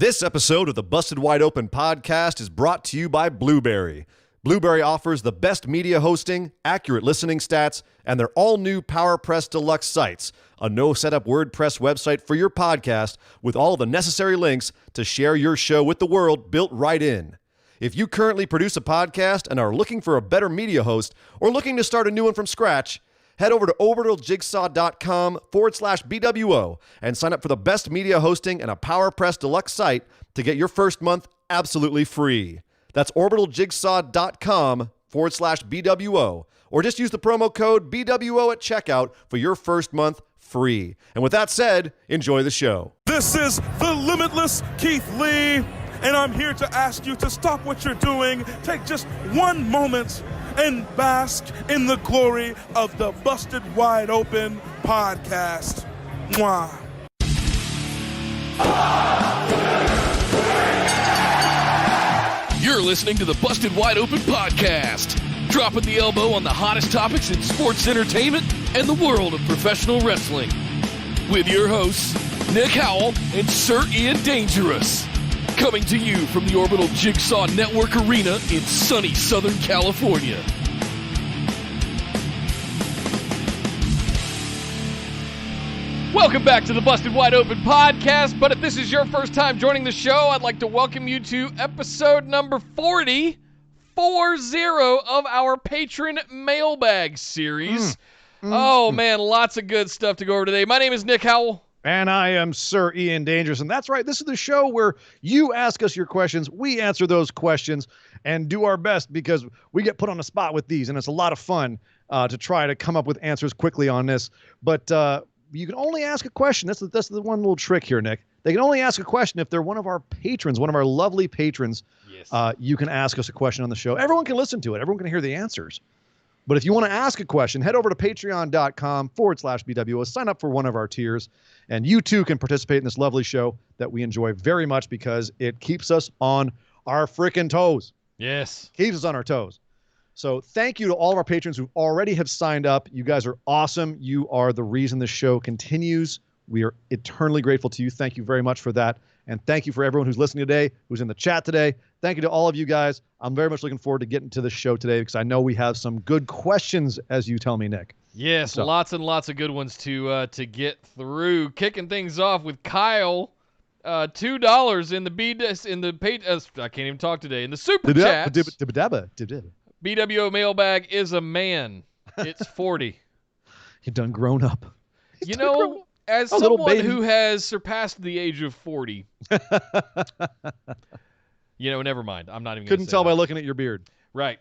This episode of the Busted Wide Open podcast is brought to you by Blueberry. Blueberry offers the best media hosting, accurate listening stats, and their all-new PowerPress Deluxe sites, a no-setup WordPress website for your podcast with all the necessary links to share your show with the world built right in. If you currently produce a podcast and are looking for a better media host or looking to start a new one from scratch, head over to orbitaljigsaw.com/BWO and sign up for the best media hosting and a PowerPress Deluxe site to get your first month absolutely free. That's orbitaljigsaw.com/BWO, or just use the promo code BWO at checkout for your first month free. And with that said, enjoy the show. This is the Limitless Keith Lee, and I'm here to ask you to stop what you're doing, take just one moment, and bask in the glory of the Busted Wide Open podcast. Mwah. You're listening to the Busted Wide Open podcast, dropping the elbow on the hottest topics in sports entertainment and the world of professional wrestling. With your hosts, Nick Howell and Sir Ian Dangerous. Coming to you from the Orbital Jigsaw Network Arena in sunny Southern California. Welcome back to the Busted Wide Open podcast, but if this is your first time joining the show, I'd like to welcome you to episode number 40 of our Patron Mailbag series. Man, lots of good stuff to go over today. My name is Nick Howell. And I am Sir Ian Dangerous. And that's right, this is the show where you ask us your questions, we answer those questions, and do our best because we get put on the spot with these, and it's a lot of fun to try to come up with answers quickly on this. But you can only ask a question. That's the one little trick here, Nick. They can only ask a question if they're one of our patrons, one of our lovely patrons. Yes. You can ask us a question on the show. Everyone can listen to it. Everyone can hear the answers. But if you want to ask a question, head over to patreon.com/BWO. Sign up for one of our tiers. And you too can participate in this lovely show that we enjoy very much because it keeps us on our freaking toes. Yes. Keeps us on our toes. So thank you to all of our patrons who already have signed up. You guys are awesome. You are the reason this show continues. We are eternally grateful to you. Thank you very much for that. And thank you for everyone who's listening today, who's in the chat today. Thank you to all of you guys. I'm very much looking forward to getting to the show today because I know we have some good questions, as you tell me, Nick. Yes, so. Lots and lots of good ones to get through. Kicking things off with Kyle, $2 in the I can't even talk today. In the super chat. BWO Mailbag is a man. It's 40. You've done grown up. You know, as someone who has surpassed the age of 40, never mind. I'm not even Couldn't tell by looking at your beard. Right.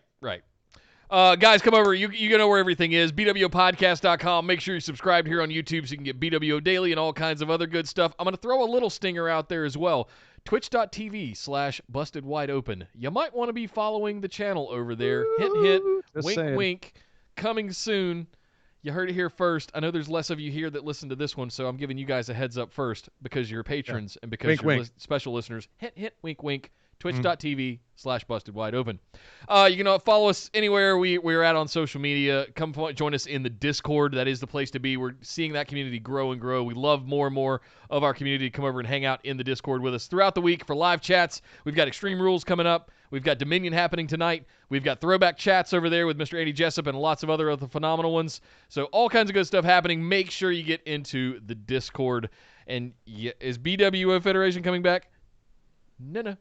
Guys, come over. You know where everything is. BWOpodcast.com. Make sure you subscribe here on YouTube so you can get BWO Daily and all kinds of other good stuff. I'm going to throw a little stinger out there as well. Twitch.tv/BustedWideOpen. You might want to be following the channel over there. Hint, wink. Coming soon. You heard it here first. I know there's less of you here that listen to this one, so I'm giving you guys a heads up first because you're patrons and because you're special listeners. Hint, wink. Twitch.tv/BustedWideOpen. You can follow us anywhere we're at on social media. Come join us in the Discord. That is the place to be. We're seeing that community grow and grow. We love more and more of our community to come over and hang out in the Discord with us throughout the week for live chats. We've got Extreme Rules coming up. We've got Dominion happening tonight. We've got throwback chats over there with Mr. Andy Jessup and lots of other phenomenal ones. So all kinds of good stuff happening. Make sure you get into the Discord. And is BWO Federation coming back? No.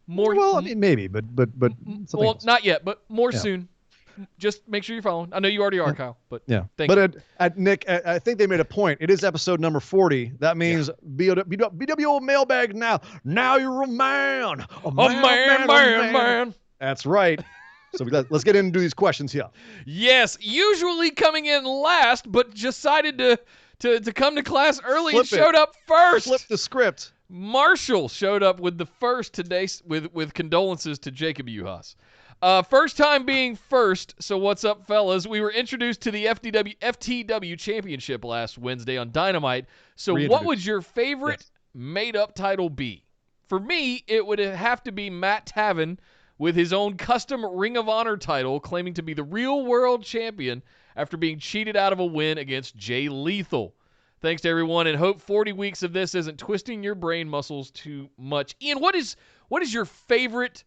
More. Well, I mean, maybe, but. Well, else. Not yet, but more soon. Just make sure you're following. I know you already are, Kyle. But yeah. Thank you. Nick, I think they made a point. It is episode number 40. That means BWO Mailbag now. Now you're a man. A man. That's right. So let's get into these questions here. Yes, usually coming in last, but decided to come to class early and showed up first. Flip the script. Marshall showed up with the first today with condolences to Jacob Uhas. First time being first, so what's up, fellas? We were introduced to the FTW Championship last Wednesday on Dynamite. So what would your favorite made-up title be? For me, it would have to be Matt Taven with his own custom Ring of Honor title, claiming to be the real world champion after being cheated out of a win against Jay Lethal. Thanks to everyone, and hope 40 weeks of this isn't twisting your brain muscles too much. Ian, what is your favorite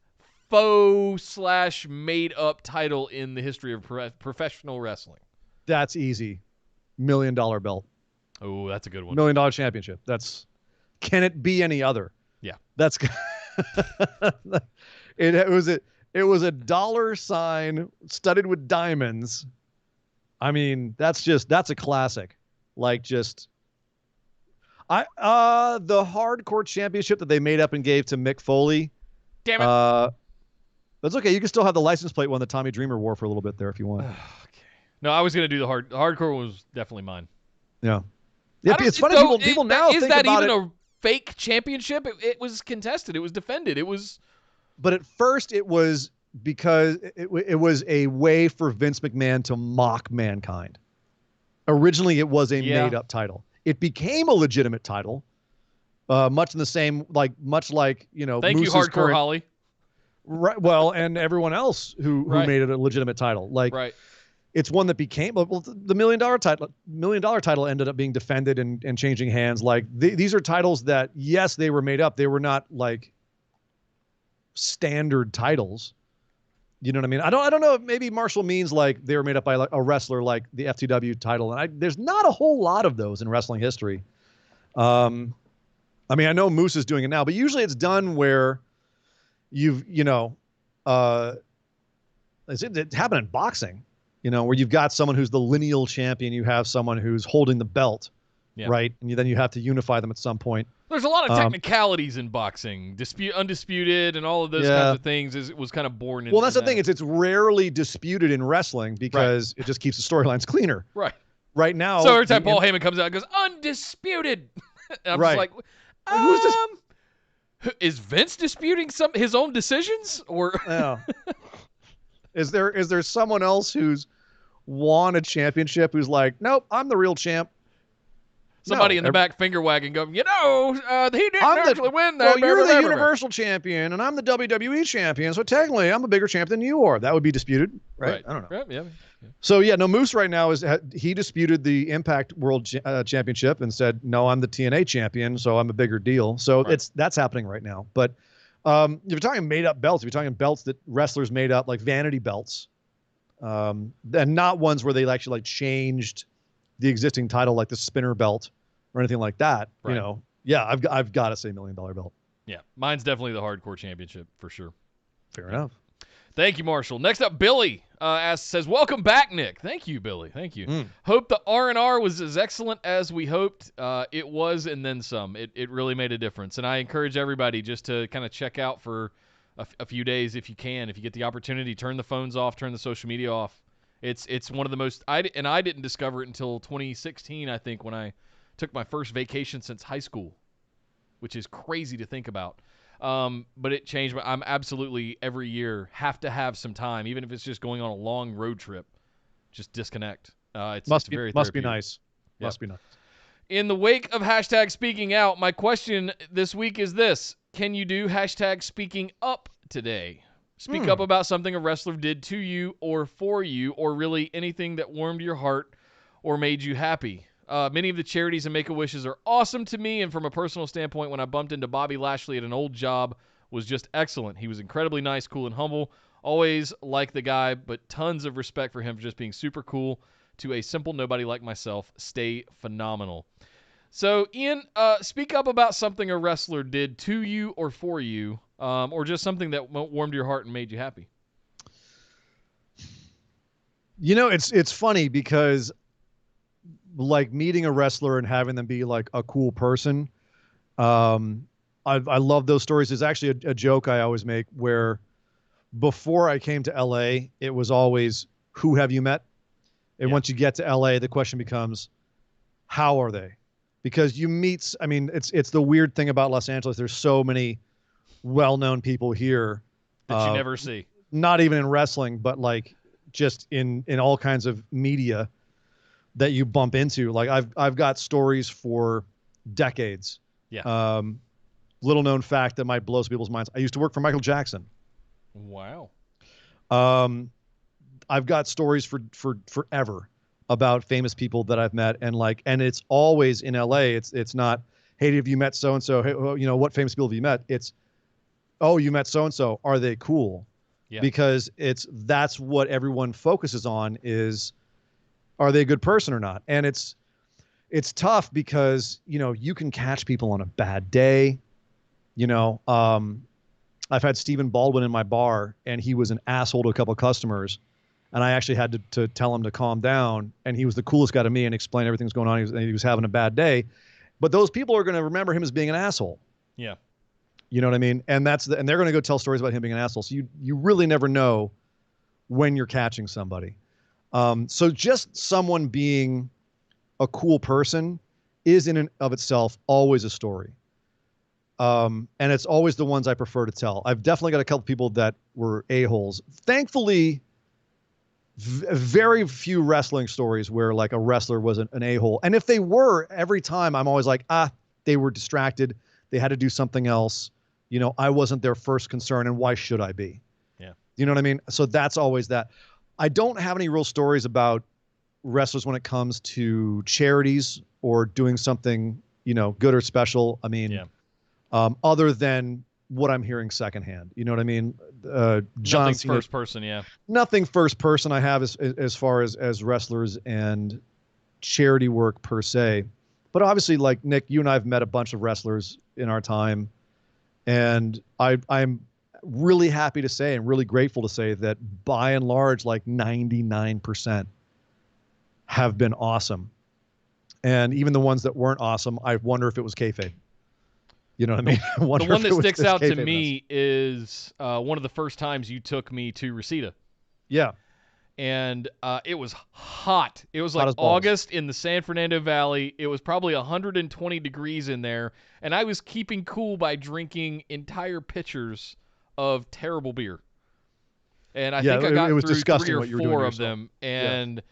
faux/made-up title in the history of professional wrestling? That's easy. $1 million belt. Oh, that's a good one. $1 million championship. Can it be any other? Yeah. That's it was a dollar sign studded with diamonds. I mean, that's a classic. Like the hardcore championship that they made up and gave to Mick Foley. Damn it. That's okay. You can still have the license plate one that Tommy Dreamer wore for a little bit there if you want. Okay. No, I was going to do the hardcore one was definitely mine. Yeah. It's funny people now think about it. Is that even a fake championship? It was contested. It was defended. It was. But at first it was because it was a way for Vince McMahon to mock Mankind. Originally, it was a made-up title. It became a legitimate title, much in the same much like Thank Moose's you, Hardcore Holly. Right. Well, and everyone else who made it a legitimate title. Right. It's one that became the $1 million title. $1 million title ended up being defended and changing hands. Like these are titles that yes, they were made up. They were not like standard titles. You know what I mean? I don't know if maybe Marshall means like they were made up by like a wrestler like the FTW title. And there's not a whole lot of those in wrestling history. I mean, I know Moose is doing it now, but usually it's done where it's happened in boxing, where you've got someone who's the lineal champion. You have someone who's holding the belt, right? And then you have to unify them at some point. There's a lot of technicalities in boxing, undisputed, and all of those kinds of things. It was kind of born in. Well, that's the thing. It's rarely disputed in wrestling because it just keeps the storylines cleaner. Right. Right now. So every time Paul Heyman comes out and goes, undisputed. And I'm just like, who's this? Is Vince disputing his own decisions? Or is there someone else who's won a championship who's like, nope, I'm the real champ? Somebody in the back finger wagging, going, he didn't actually win that. Well, you're the Universal Champion, and I'm the WWE Champion, so technically I'm a bigger champ than you are. That would be disputed, right? I don't know. Yeah. So, Moose right now he disputed the Impact World Championship and said, no, I'm the TNA Champion, so I'm a bigger deal. So that's happening right now. But if you're talking made-up belts, if you're talking belts that wrestlers made up, like vanity belts, and not ones where they actually changed the existing title, like the spinner belt or anything like that, I've got to say $1 million belt. Yeah, mine's definitely the hardcore championship for sure. Fair enough. Thank you, Marshall. Next up, Billy says, welcome back, Nick. Thank you, Billy. Thank you. Hope the R&R was as excellent as we hoped. It was, and then some. It really made a difference. And I encourage everybody just to kind of check out for a few days if you can. If you get the opportunity, turn the phones off, turn the social media off. It's one of the most, I didn't discover it until 2016, I think, when I took my first vacation since high school, which is crazy to think about. But it changed. I'm absolutely every year have to have some time, even if it's just going on a long road trip, just disconnect. It's must very be nice. Yep. Must be nice. In the wake of hashtag speaking out, my question this week is this: can you do hashtag speaking up today? Speak up about something a wrestler did to you or for you, or really anything that warmed your heart or made you happy. Many of the charities and Make-A-Wishes are awesome to me, and from a personal standpoint, when I bumped into Bobby Lashley at an old job, was just excellent. He was incredibly nice, cool, and humble. Always like the guy, but tons of respect for him for just being super cool. To a simple nobody like myself, stay phenomenal. So, Ian, speak up about something a wrestler did to you or for you, or just something that warmed your heart and made you happy. It's funny because like meeting a wrestler and having them be like a cool person. I love those stories. There's actually a joke I always make where before I came to LA, it was always, who have you met? And once you get to LA, the question becomes, how are they? Because you meet, it's the weird thing about Los Angeles. There's so many well-known people here that you never see. Not even in wrestling, but like just in all kinds of media that you bump into. Like I've got stories for decades. Yeah. Little known fact that might blow some people's minds. I used to work for Michael Jackson. Wow. I've got stories for forever. about famous people that I've met, and it's always in LA. It's not, hey, have you met so and so? Hey, what famous people have you met? It's, oh, you met so and so. Are they cool? Yeah. Because that's what everyone focuses on is, are they a good person or not? And it's tough because you can catch people on a bad day. I've had Stephen Baldwin in my bar, and he was an asshole to a couple of customers. And I actually had to tell him to calm down. And he was the coolest guy to me and explain everything that's going on. He was having a bad day. But those people are going to remember him as being an asshole. Yeah. You know what I mean? And and they're going to go tell stories about him being an asshole. So you really never know when you're catching somebody. So just someone being a cool person is in and of itself always a story. And it's always the ones I prefer to tell. I've definitely got a couple people that were a-holes. Thankfully, very few wrestling stories where like a wrestler was an a-hole. And if they were, every time I'm always like, they were distracted. They had to do something else. I wasn't their first concern, and why should I be? Yeah. You know what I mean? So that's always that. I don't have any real stories about wrestlers when it comes to charities or doing something, good or special. I mean, other than what I'm hearing secondhand, you know what I mean? Nothing first person. Yeah. Nothing first person I have as far as wrestlers and charity work per se. But obviously, like Nick, you and I have met a bunch of wrestlers in our time. And I'm really happy to say and really grateful to say that by and large, like 99% have been awesome. And even the ones that weren't awesome, I wonder if it was kayfabe. You know what I mean? The one that sticks out to me is one of the first times you took me to Reseda. Yeah. And it was hot. It was like August in the San Fernando Valley. It was probably 120 degrees in there. And I was keeping cool by drinking entire pitchers of terrible beer. And I think I got through 3 or 4 of them. And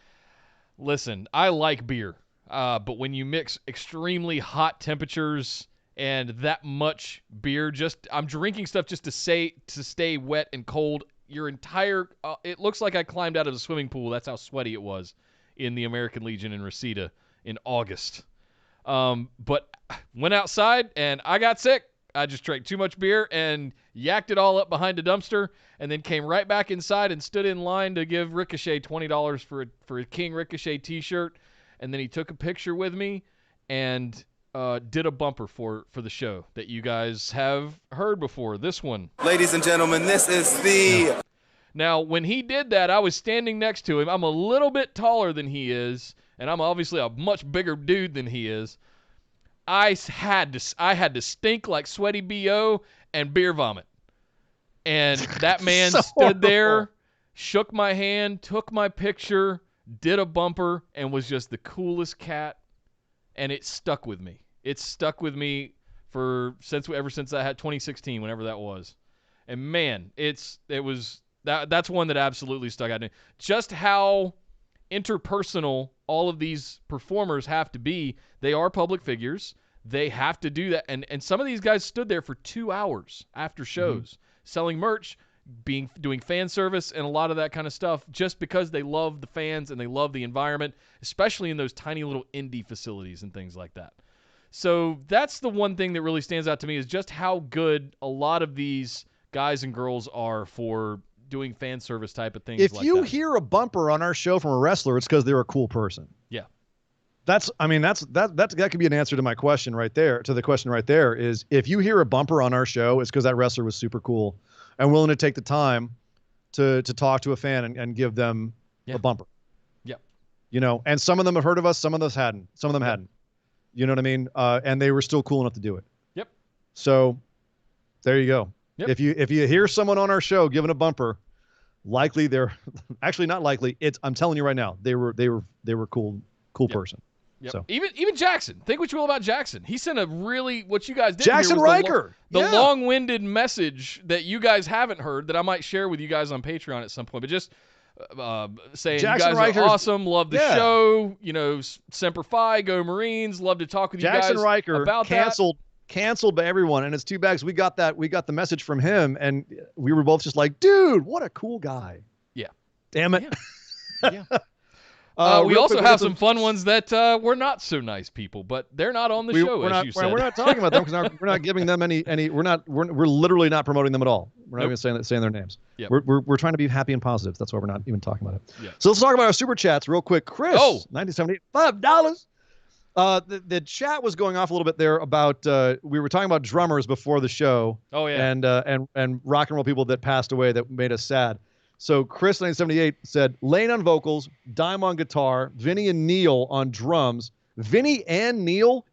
listen, I like beer. But when you mix extremely hot temperatures and that much beer, I'm drinking stuff just to stay wet and cold. Your entire it looks like I climbed out of a swimming pool. That's how sweaty it was in the American Legion in Reseda in August. But went outside and I got sick. I just drank too much beer and yacked it all up behind a dumpster, and then came right back inside and stood in line to give Ricochet $20 for a King Ricochet t-shirt. And then he took a picture with me and did a bumper for the show that you guys have heard before. This one. Ladies and gentlemen, this is the... Now, when he did that, I was standing next to him. I'm a little bit taller than he is, and I'm obviously a much bigger dude than he is. I had to stink like sweaty BO and beer vomit. And that man stood there, shook my hand, took my picture, did a bumper, and was just the coolest cat. And it stuck with me. It's stuck with me ever since I had 2016, whenever that was. And man, that's one that absolutely stuck out to me. Just how interpersonal all of these performers have to be. They are public figures. They have to do that. And some of these guys stood there for 2 hours after shows, selling merch, doing fan service and a lot of that kind of stuff, just because they love the fans and they love the environment, especially in those tiny little indie facilities and things like that. So that's the one thing that really stands out to me, is just how good a lot of these guys and girls are for doing fan service type of things. If you hear a bumper on our show from a wrestler, it's because they're a cool person. Yeah. That could be an answer to my question right there. To the question right there is, if you hear a bumper on our show, it's because that wrestler was super cool and willing to take the time to talk to a fan and give them a bumper. Yep. And some of them have heard of us, some of them hadn't. You know what I mean? And they were still cool enough to do it. Yep. So there you go. Yep. If you hear someone on our show giving a bumper, likely they're actually not likely. I'm telling you right now, they were cool person. Yep. So even Jackson. Think what you will about Jackson. He sent what you guys did. Jackson Riker. The long-winded message that you guys haven't heard that I might share with you guys on Patreon at some point. But just saying Jackson you guys Riker's, are awesome. Love the show. Semper Fi. Go Marines. Love to talk with you guys Jackson Riker about canceled by everyone, and it's too bad, because we got the message from him, and we were both just like, dude, what a cool guy. Yeah. Damn it. Yeah. We real also quick, have some fun ones that were not so nice people, but they're not on the show, we're as not, you said. We're not talking about them because we're not giving them any. We're literally not promoting them at all. We're not even saying their names. Yep. We're trying to be happy and positive. That's why we're not even talking about it. Yep. So let's talk about our super chats real quick. Chris, Oh. $19.78, $5. The chat was going off a little bit there about we were talking about drummers before the show. Oh, yeah. And rock and roll people that passed away that made us sad. So Chris 1978 said Lane on vocals, Dime on guitar, Vinny and Neil on drums. Vinny and Neil?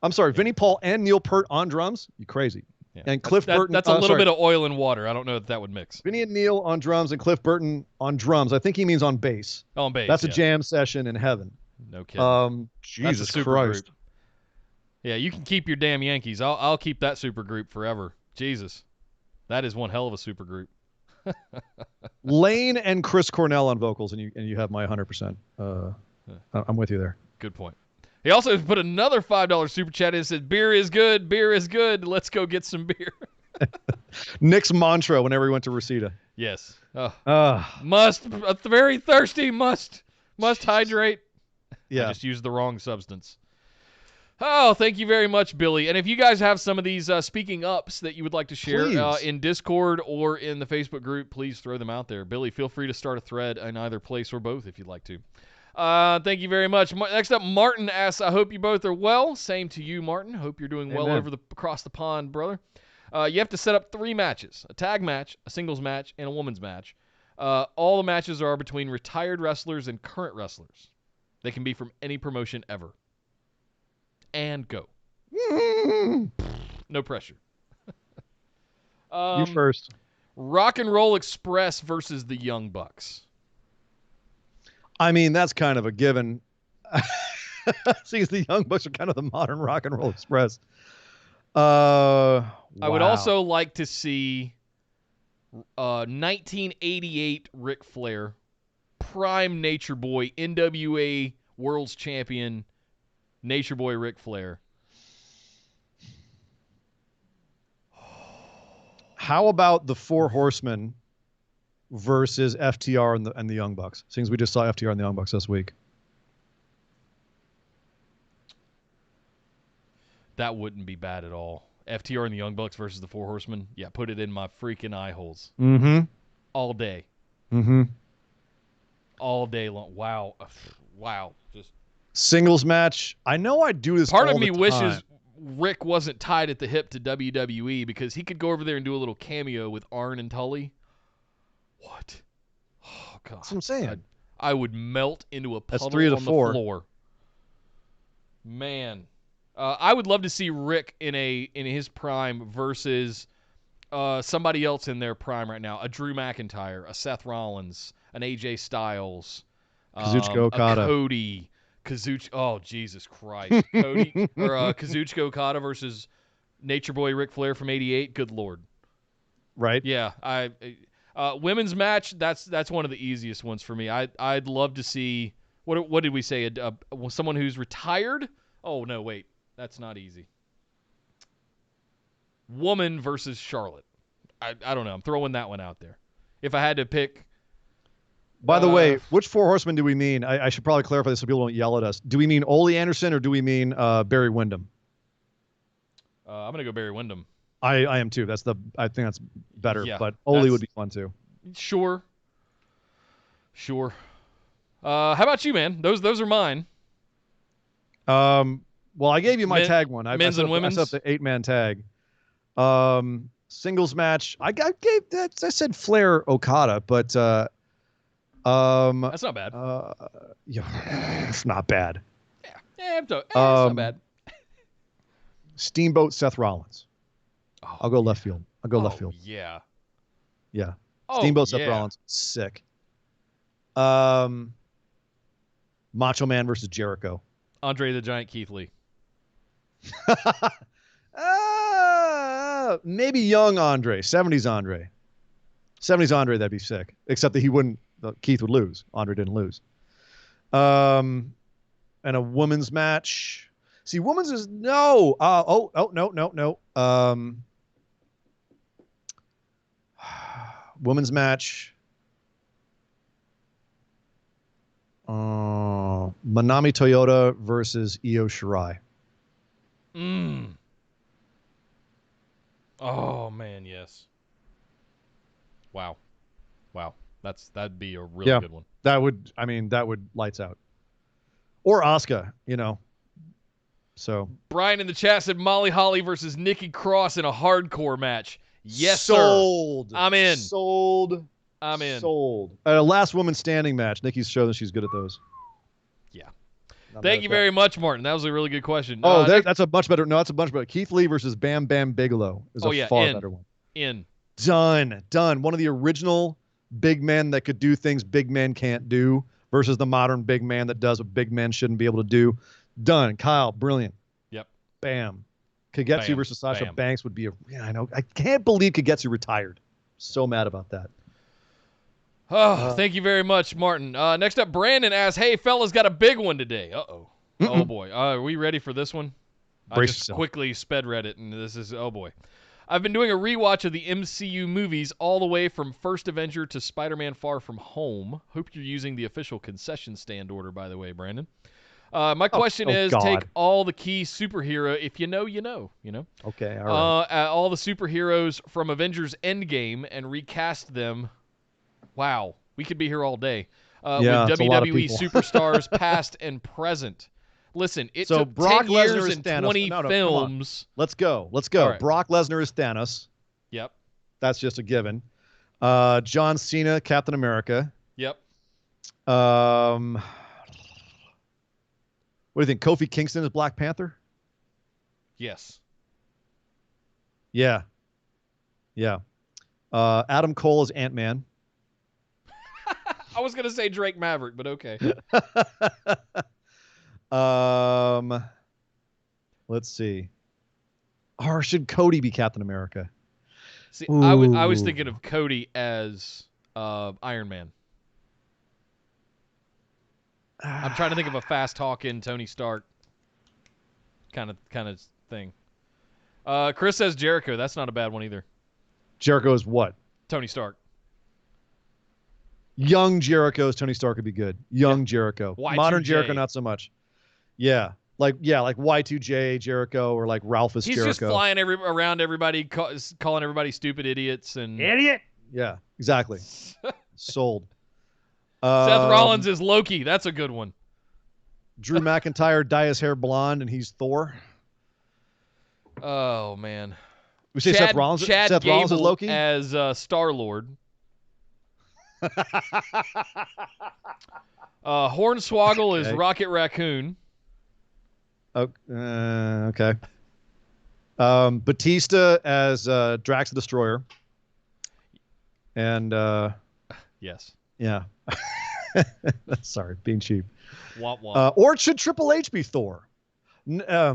Vinny Paul and Neil Peart on drums? You crazy. Yeah. And Cliff Burton. That's a little bit of oil and water. I don't know if that would mix. Vinny and Neil on drums and Cliff Burton on drums. I think he means on bass. On bass. That's a jam session in heaven. No kidding. Jesus That's a super Christ. group. Yeah, you can keep your damn Yankees. I'll keep that super group forever. Jesus. That is one hell of a super group. Lane and Chris Cornell on vocals, and you have my 100%. I'm with you there. Good point. He also put another $5 super chat in and said, beer is good, beer is good. Let's go get some beer. Nick's mantra whenever he went to Reseda. Yes. Very thirsty, must hydrate. Yeah. I just used the wrong substance. Oh, thank you very much, Billy. And if you guys have some of these speaking ups that you would like to share in Discord or in the Facebook group, please throw them out there. Billy, feel free to start a thread in either place or both if you'd like to. Thank you very much. Next up, Martin asks, I hope you both are well. Same to you, Martin. Hope you're doing well across the pond, brother. You have to set up 3 matches, a tag match, a singles match, and a women's match. All the matches are between retired wrestlers and current wrestlers. They can be from any promotion ever. And go. No pressure. You first. Rock and Roll Express versus the Young Bucks. I mean, that's kind of a given. Since the Young Bucks are kind of the modern Rock and Roll Express. I would also like to see 1988 Ric Flair, prime Nature Boy, NWA World's Champion, Nature Boy Ric Flair. How about the Four Horsemen versus FTR and the Young Bucks? Since we just saw FTR and the Young Bucks this week. That wouldn't be bad at all. FTR and the Young Bucks versus the Four Horsemen. Yeah, put it in my freaking eye holes. Mm-hmm. All day. Mm-hmm. All day long. Wow. Just singles match. I know I do this. Part of me wishes Rick wasn't tied at the hip to WWE because he could go over there and do a little cameo with Arn and Tully. What? Oh God. That's what I'm saying. I would melt into a puddle That's 3 of the on 4. the floor. Man. I would love to see Rick in his prime versus somebody else in their prime right now. A Drew McIntyre, a Seth Rollins, an AJ Styles, Kazuchika Okada, a Cody, oh Jesus Christ, Cody or Kazuchika Okada versus Nature Boy Ric Flair from '88. Good Lord, right? Yeah, women's match. That's one of the easiest ones for me. I'd love to see what did we say? Someone who's retired. Oh no, wait. That's not easy. Woman versus Charlotte. I don't know. I'm throwing that one out there. If I had to pick. By the way, which Four Horsemen do we mean? I should probably clarify this so people don't yell at us. Do we mean Ole Anderson or do we mean Barry Windham? I'm going to go Barry Windham. I am too. I think that's better. Yeah, but Ole would be fun too. Sure. How about you, man? Those are mine. Well, I gave you my tag one. Men's and women's. I set up the 8-man tag. Singles match. I gave that. I said Flair Okada, but that's not bad. Yeah, it's not bad. Yeah, it's not bad. Steamboat Seth Rollins. Oh, I'll go left field. Left field. Yeah. Yeah. Oh, Steamboat Seth Rollins. Sick. Macho Man versus Jericho. Andre the Giant Keith Lee. Maybe young Andre, 70s Andre. 70s Andre, that'd be sick. Except that he wouldn't. Keith would lose. Andre didn't lose. And a women's match. See, women's is no. No. Women's match. Manami Toyota versus Io Shirai. Oh man, yes. Wow. That'd be a really good one. That would lights out. Or Asuka, So Brian in the chat said Molly Holly versus Nikki Cross in a hardcore match. Yes, sold. sir. I'm in. Sold. I'm in. Sold. Last woman standing match. Nikki's shown that she's good at those. Yeah. Not Thank mad you at that. very much, Martin. That was a really good question. Oh, that's a much better. No, that's a much better. Keith Lee versus Bam Bam Bigelow is a far better one. Done. One of the original big men that could do things big men can't do versus the modern big man that does what big men shouldn't be able to do. Done. Kyle, brilliant. Yep. Bam. Kagetsu versus Sasha Bam. Banks would be I know. I can't believe Kagetsu retired. So mad about that. Oh, thank you very much, Martin. Next up, Brandon asks, hey, fellas, got a big one today. Uh-oh. Oh, boy. Are we ready for this one? Brace I just yourself. quickly sped read it, and this is, oh, boy. I've been doing a rewatch of the MCU movies all the way from First Avenger to Spider-Man Far From Home. Hope you're using the official concession stand order, by the way, Brandon. My question is, God. take all the key superhero, if you know, you know. Okay, all right. All the superheroes from Avengers Endgame and recast them. Wow, we could be here all day. Yeah, with it's a lot of WWE people. superstars past and present. Listen, it So took Brock 10 years Lesnar is and Thanos. 20 No, come on. films. Let's go. All right. Brock Lesnar is Thanos. Yep. That's just a given. John Cena, Captain America. Yep. What do you think? Kofi Kingston is Black Panther? Yes. Yeah. Adam Cole is Ant-Man. I was going to say Drake Maverick, but okay. Let's see. Or should Kody be Captain America? See, I was thinking of Kody as Iron Man. I'm trying to think of a fast-talking Tony Stark kind of thing. Chris says Jericho. That's not a bad one either. Jericho is what? Tony Stark. Young Jericho's Tony Stark would be good. Young Jericho. Y2J. Modern Jericho, not so much. Yeah. Like Y2J Jericho or like Ralphus He's Jericho. just flying around everybody, calling everybody stupid idiots and idiot. Yeah, exactly. Sold. Seth Rollins is Loki. That's a good one. Drew McIntyre dye his hair blonde and he's Thor. Oh man. We say Seth Rollins. Chad Seth Rollins is Gable Loki as Star-Lord. Hornswoggle is Rocket Raccoon. Okay. Batista as Drax the Destroyer. And yes. Yeah. Sorry, being cheap. Womp womp. Or should Triple H be Thor? Yeah.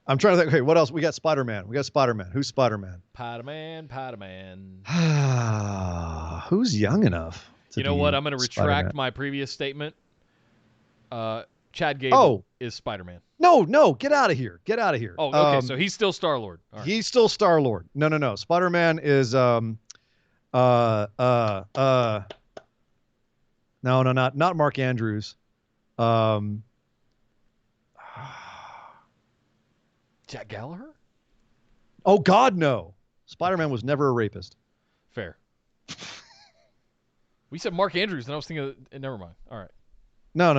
I'm trying to think. Okay, what else? We got Spider-Man. Who's Spider-Man? Spider-Man. Who's young enough to You know be what? I'm going to retract Spider-Man? my previous statement. Chad Gable is Spider-Man. No, get out of here. Oh, okay. So he's still Star-Lord. All right. He's still Star-Lord. No. Spider-Man is no, not Mark Andrews. Jack Gallagher? Oh God, no. Spider-Man was never a rapist. Fair. We said Mark Andrews, and I was thinking, never mind. All right. No.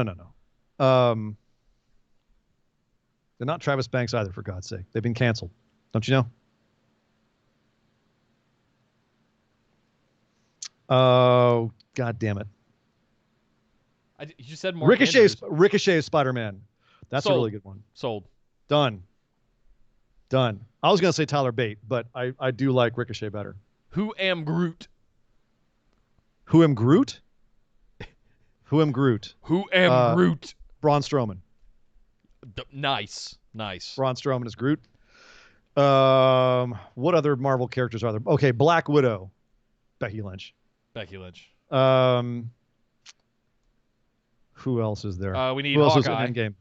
They're not Travis Banks either, for God's sake. They've been canceled. Don't you know? Oh, God damn it. You said Mark Andrews. Ricochet is Spider-Man. That's a really good one. Sold. Done. I was going to say Tyler Bate, but I do like Ricochet better. Who am Groot? Who am Groot? Braun Strowman. Nice. Braun Strowman is Groot. What other Marvel characters are there? Okay, Black Widow. Becky Lynch. Who else is there? We need Who else is Hawkeye. in Endgame?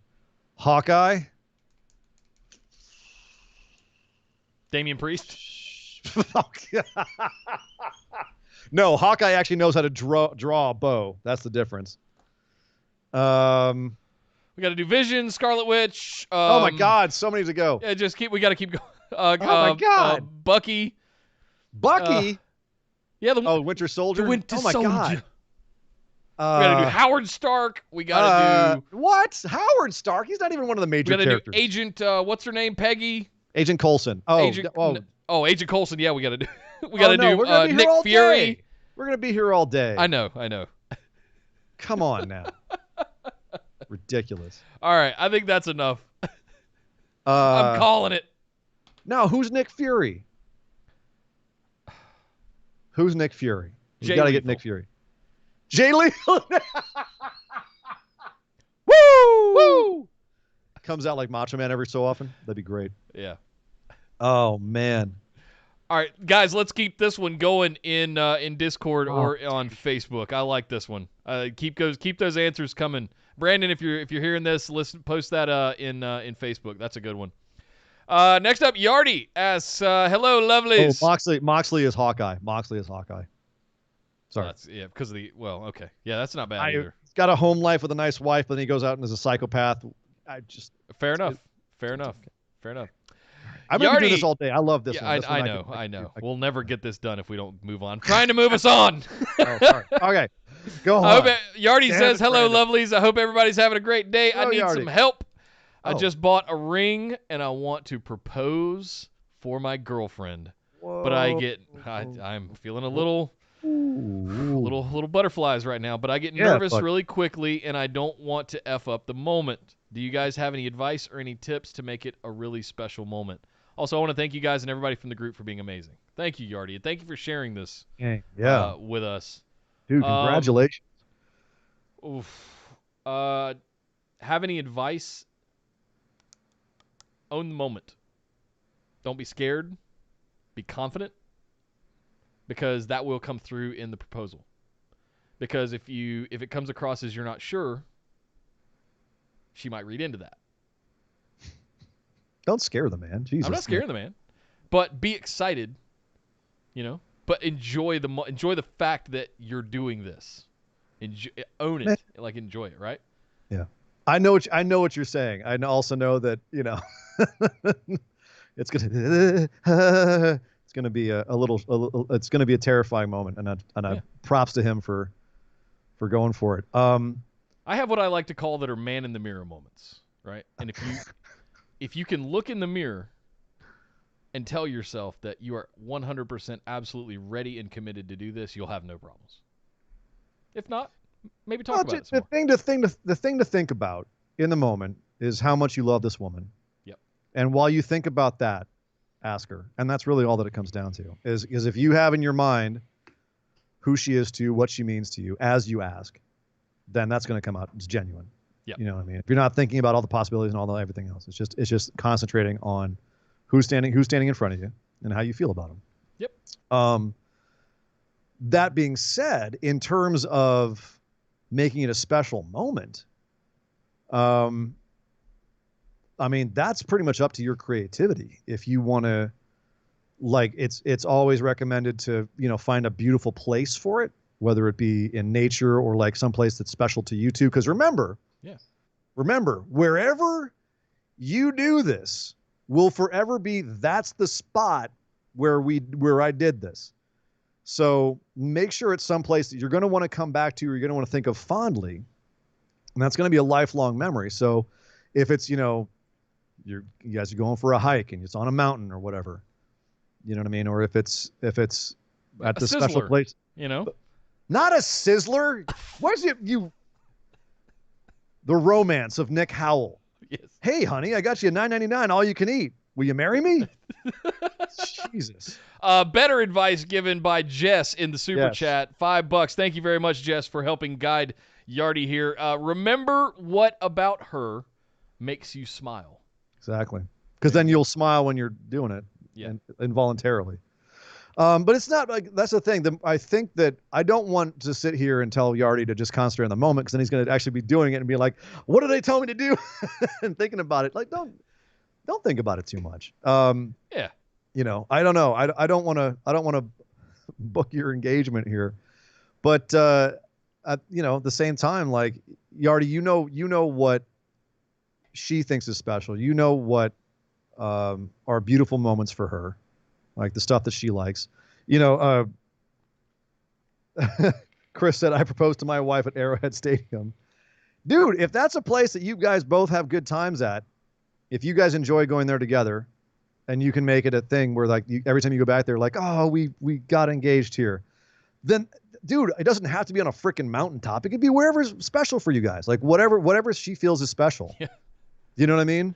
Hawkeye. Damian Priest. No, Hawkeye actually knows how to draw a bow. That's the difference. We got to do Vision, Scarlet Witch. Oh my God, so many to go. Yeah, we got to keep going. Oh my God. Bucky. Bucky. Yeah. Winter Soldier. The Winter Oh my Soldier. God. We got to do Howard Stark. We got to do what? Howard Stark? He's not even one of the major characters. Do Agent. What's her name? Peggy. Agent Coulson. Agent Coulson. Yeah, we got to do. We got to do we're gonna be Nick here all Fury. Day. We're gonna be here all day. I know. Come on now. Ridiculous. All right, I think that's enough. I'm calling it. Now, who's Nick Fury? Who's Nick Fury? You got to get Nick Fury. Jay Lethal. Woo! Comes out like Macho Man every so often. That'd be great. Yeah. Oh man. All right, guys, let's keep this one going in Discord or on Facebook. I like this one. Keep those answers coming. Brandon, if you're hearing this, post that in Facebook. That's a good one. Next up, Yardy asks, "Hello, lovelies." Oh, Moxley is Hawkeye. Sorry. Because of okay. Yeah, that's not bad either. He's got a home life with a nice wife, but then he goes out and is a psychopath. Fair enough. I'm going to do this all day. I love this one. I know. We'll never get this done if we don't move on. I'm trying to move us on. Oh, sorry. Okay. Go on. Yardy says, "Hello, lovelies. I hope everybody's having a great day. I need some help. I just bought a ring, and I want to propose for my girlfriend. Whoa. But I'm feeling a little butterflies right now, but I get nervous really quickly, and I don't want to F up the moment. Do you guys have any advice or any tips to make it a really special moment? Also, I want to thank you guys and everybody from the group for being amazing. Thank you, Yardy, and thank you for sharing this with us. Dude, congratulations. Have any advice? Own the moment. Don't be scared. Be confident, because that will come through in the proposal. Because if it comes across as you're not sure, she might read into that. Don't scare the man. Jesus. I'm not scaring the man, but be excited, But enjoy the fact that you're doing this. Own it, enjoy it, right? Yeah, I know what you're saying. I also know that it's gonna be it's gonna be a terrifying moment, and I props to him for going for it. I have what I like to call that are man in the mirror moments, right? And if you can look in the mirror and tell yourself that you are 100% absolutely ready and committed to do this, you'll have no problems. If not, maybe talk about it some more. The thing to think about in the moment is how much you love this woman. Yep. And while you think about that, ask her. And that's really all that it comes down to. Is if you have in your mind who she is to you, what she means to you, as you ask, then that's going to come out. It's genuine. Yep. You know what I mean? If you're not thinking about all the possibilities and everything else, it's just concentrating on who's standing in front of you and how you feel about them. Yep. That being said, in terms of making it a special moment, I mean, that's pretty much up to your creativity. If you want to, it's always recommended to, find a beautiful place for it, whether it be in nature or some place that's special to you too. Because remember, wherever you do this will forever be, that's the spot where I did this. So make sure it's someplace that you're going to want to come back to, or you're going to want to think of fondly. And that's going to be a lifelong memory. So if it's, you guys are going for a hike and it's on a mountain or whatever, you know what I mean? Or if it's at the special place, not a sizzler. Where's the romance of Nick Howell? Yes. Hey, honey, I got you a $9.99 all you can eat. Will you marry me? Jesus. Better advice given by Jess in the super chat. $5. Thank you very much, Jess, for helping guide Yardy here. Remember what about her makes you smile. Exactly. Because then you'll smile when you're doing it involuntarily. But it's not that's the thing. I think that I don't want to sit here and tell Yardy to just concentrate on the moment, because then he's going to actually be doing it and be like, what do they tell me to do? And thinking about it. Don't think about it too much. I don't know. I don't want to book your engagement here, but at the same time, like Yardy, you know what she thinks is special. You know what are beautiful moments for her, like the stuff that she likes. Chris said, I proposed to my wife at Arrowhead Stadium. Dude, if that's a place that you guys both have good times at, if you guys enjoy going there together, and you can make it a thing where like every time you go back there, like, oh, we got engaged here, then dude, it doesn't have to be on a freaking mountaintop. It could be wherever's special for you guys. Like whatever she feels is special. Yeah. You know what I mean?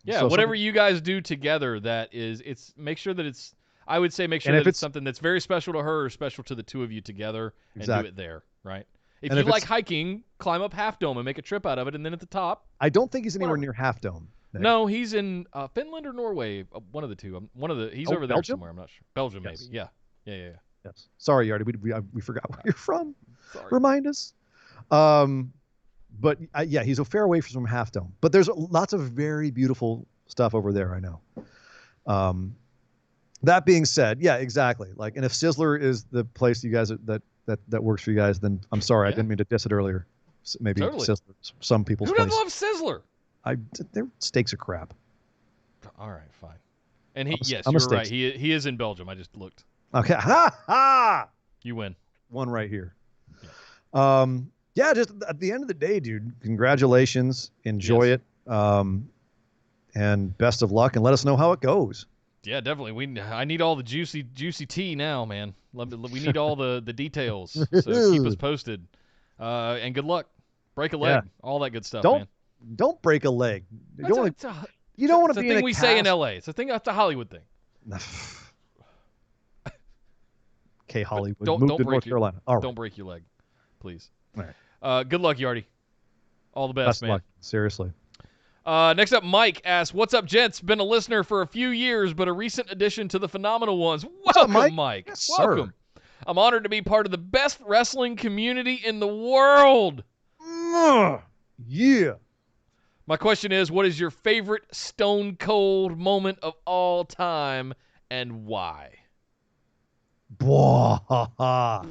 Yeah, So whatever you guys do together, make sure that it's something that's very special to her or special to the two of you together, and Exactly. do it there, right? If you like hiking, climb up Half Dome and make a trip out of it, and then at the top. I don't think he's anywhere near Half Dome. Nick. No, he's in Finland or Norway, one of the two. He's over there Belgium? somewhere. I'm not sure. Belgium, Yes. maybe. Yeah. Yes. Sorry, Yardy. We forgot where you're from. Sorry. Remind us. But yeah, he's a fair way from Half Dome. But there's lots of very beautiful stuff over there. I know. That being said, yeah, exactly. Like, and if Sizzler is the place you guys that works for you guys, then I'm sorry, I didn't mean to diss it earlier. Maybe Totally. Sizzler, some people's Who place. doesn't love Sizzler? Their steaks are crap. All right, fine. And I'm you're a right. steaks. He is in Belgium. I just looked. Okay, ha ha. You win. One right here. Yeah, just at the end of the day, dude, congratulations. Enjoy it. And best of luck, and let us know how it goes. Yeah, definitely. I need all the juicy tea now, man. We need all the details. So keep us posted. And good luck. Break a leg. All that good stuff, man. Don't break a leg. You don't want to be It's a in thing a we cast. say in L.A. It's a thing. That's a Hollywood thing. Okay, Hollywood. Don't Move to break North Carolina. All right. Don't break your leg, please. All right. Good luck, Yardy. All the best, Best man. luck. Seriously. Next up, Mike asks, "What's up, gents? Been a listener for a few years, but a recent addition to the phenomenal ones. Welcome, up, Mike. Yes, Welcome. I'm honored to be part of the best wrestling community in the world. Yeah. My question is, what is your favorite Stone Cold moment of all time, and why?" Blah.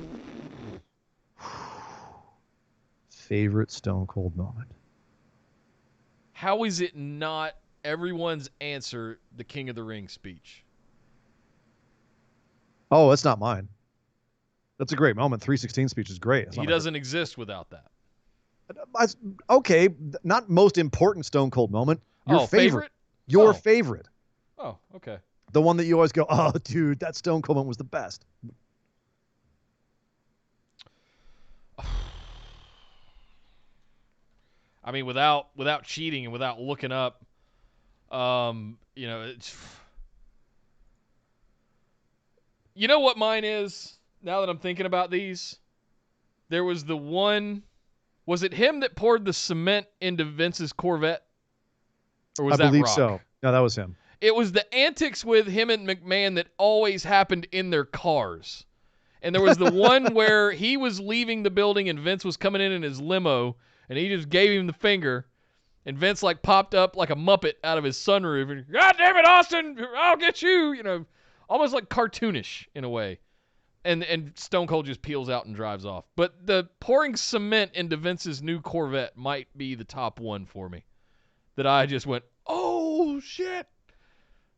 Favorite Stone Cold moment. How is it not everyone's answer the King of the Ring speech? Oh, that's not mine. That's a great moment. 316 speech is great. It's He not doesn't exist without that. Okay, not most important Stone Cold moment. Your favorite? Your Oh. favorite. Oh, okay. The one that you always go, oh, dude, that Stone Cold moment was the best. I mean, without cheating and without looking up, it's. You know what mine is? Now that I'm thinking about these, there was the one. Was it him that poured the cement into Vince's Corvette, or was I that believe Rock? so. No, that was him. It was the antics with him and McMahon that always happened in their cars. And there was the one where he was leaving the building and Vince was coming in his limo and he just gave him the finger. And Vince like popped up like a Muppet out of his sunroof and, "God damn it, Austin, I'll get you," almost like cartoonish in a way. And Stone Cold just peels out and drives off. But the pouring cement into Vince's new Corvette might be the top one for me. That I just went, oh shit.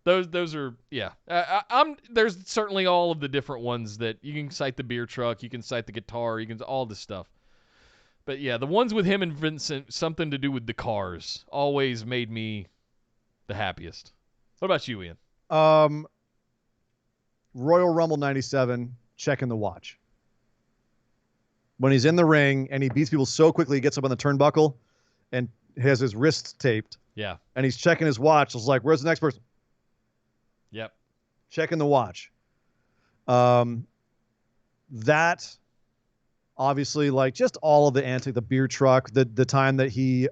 Those are, yeah. There's certainly all of the different ones that you can cite the beer truck, you can cite the guitar, you can all this stuff. But yeah, the ones with him and Vincent, something to do with the cars, always made me the happiest. What about you, Ian? Royal Rumble 97, checking the watch. When he's in the ring and he beats people so quickly, he gets up on the turnbuckle and has his wrists taped. Yeah. And he's checking his watch. It's like, where's the next person? Yep. Checking the watch. That obviously, like, just all of the beer truck, the time that he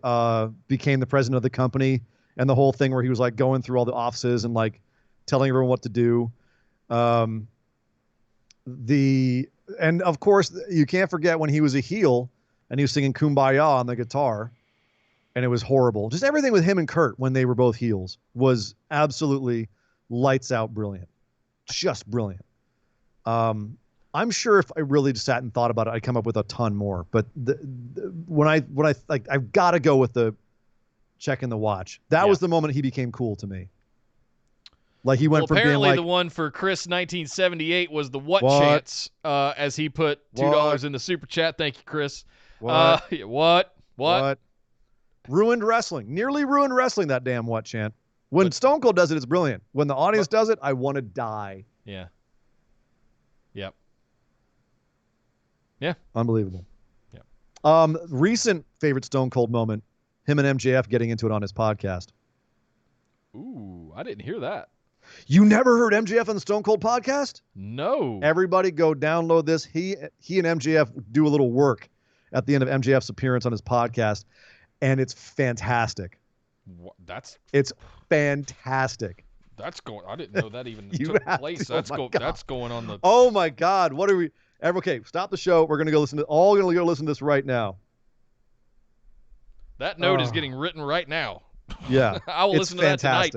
became the president of the company, and the whole thing where he was like going through all the offices and like telling everyone what to do. And of course you can't forget when he was a heel and he was singing Kumbaya on the guitar and it was horrible. Just everything with him and Kurt when they were both heels was absolutely lights out brilliant. Just brilliant. I'm sure if I really just sat and thought about it, I'd come up with a ton more. But when I like, I've got to go with the checking the watch. That was the moment he became cool to me. Like he went from being apparently like, the one for Chris 1978 was the what chance, as he put $2 in the super chat. Thank you, Chris. What? Ruined wrestling. Nearly ruined wrestling, that damn what chant. When Stone Cold does it, it's brilliant. When the audience does it, I want to die. Yeah. Yep. Yeah. Unbelievable. Yeah. Recent favorite Stone Cold moment, him and MJF getting into it on his podcast. Ooh, I didn't hear that. You never heard MJF on the Stone Cold podcast? No. Everybody go download this. He and MJF do a little work at the end of MJF's appearance on his podcast, and it's fantastic. It's fantastic. That's going. I didn't know that even took place. That's going on the. Oh my God! What are we? Okay, stop the show. We're gonna go listen to. All gonna go listen to this right now. That note is getting written right now. Yeah, I will listen to that tonight.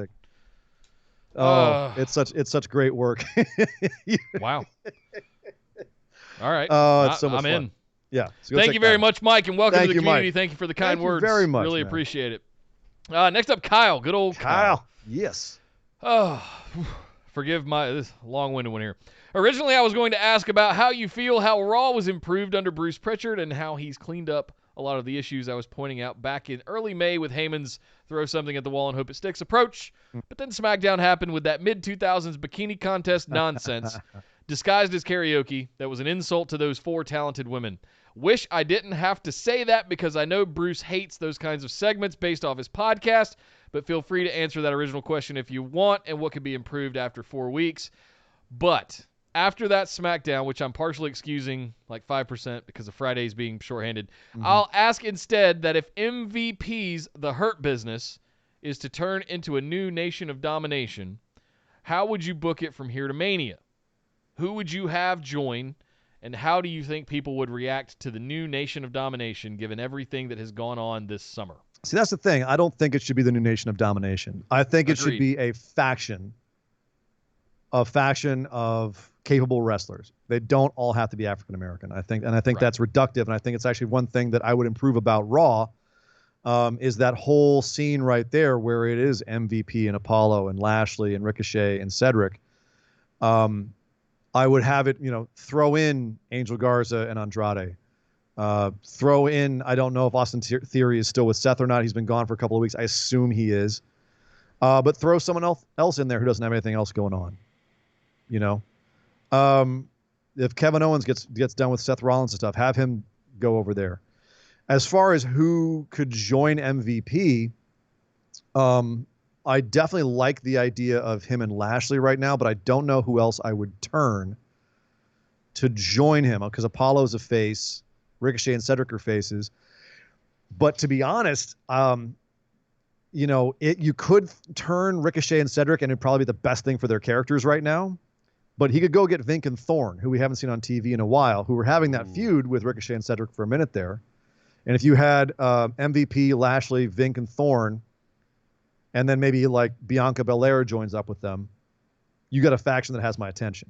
Oh, it's such great work. Wow. All right. It's so much fun. In. Yeah. So thank you very much, Mike, and welcome to the community. Mike. Thank you for the kind words. Very much. Really appreciate it. Next up, Kyle. Good old Kyle. Yes. Oh, forgive this long-winded one here. Originally, I was going to ask about how you feel how Raw was improved under Bruce Pritchard and how he's cleaned up a lot of the issues I was pointing out back in early May with Heyman's throw something at the wall and hope it sticks approach. But then SmackDown happened with that mid-2000s bikini contest nonsense disguised as karaoke that was an insult to those 4 talented women. Wish I didn't have to say that because I know Bruce hates those kinds of segments based off his podcast, but feel free to answer that original question if you want and what could be improved after 4 weeks. But after that SmackDown, which I'm partially excusing like 5% because of Fridays being shorthanded, I'll ask instead that if MVP's The Hurt Business is to turn into a new Nation of Domination, how would you book it from here to Mania? Who would you have join, and how do you think people would react to the new Nation of Domination given everything that has gone on this summer? See, that's the thing. I don't think it should be the new Nation of Domination. I think it should be a faction of capable wrestlers. They don't all have to be African American. I think that's reductive, and I think it's actually one thing that I would improve about Raw is that whole scene right there where it is MVP and Apollo and Lashley and Ricochet and Cedric. I would have it, throw in Angel Garza and Andrade. Throw in, I don't know if Austin Theory is still with Seth or not. He's been gone for a couple of weeks. I assume he is. But throw someone else in there who doesn't have anything else going on. If Kevin Owens gets done with Seth Rollins and stuff, have him go over there. As far as who could join MVP, I definitely like the idea of him and Lashley right now, but I don't know who else I would turn to join him because Apollo's a face, Ricochet and Cedric are faces. But to be honest, you could turn Ricochet and Cedric and it'd probably be the best thing for their characters right now. But he could go get Vink and Thorne, who we haven't seen on TV in a while, who were having that feud with Ricochet and Cedric for a minute there. And if you had MVP, Lashley, Vink, and Thorne, and then maybe like Bianca Belair joins up with them, you got a faction that has my attention.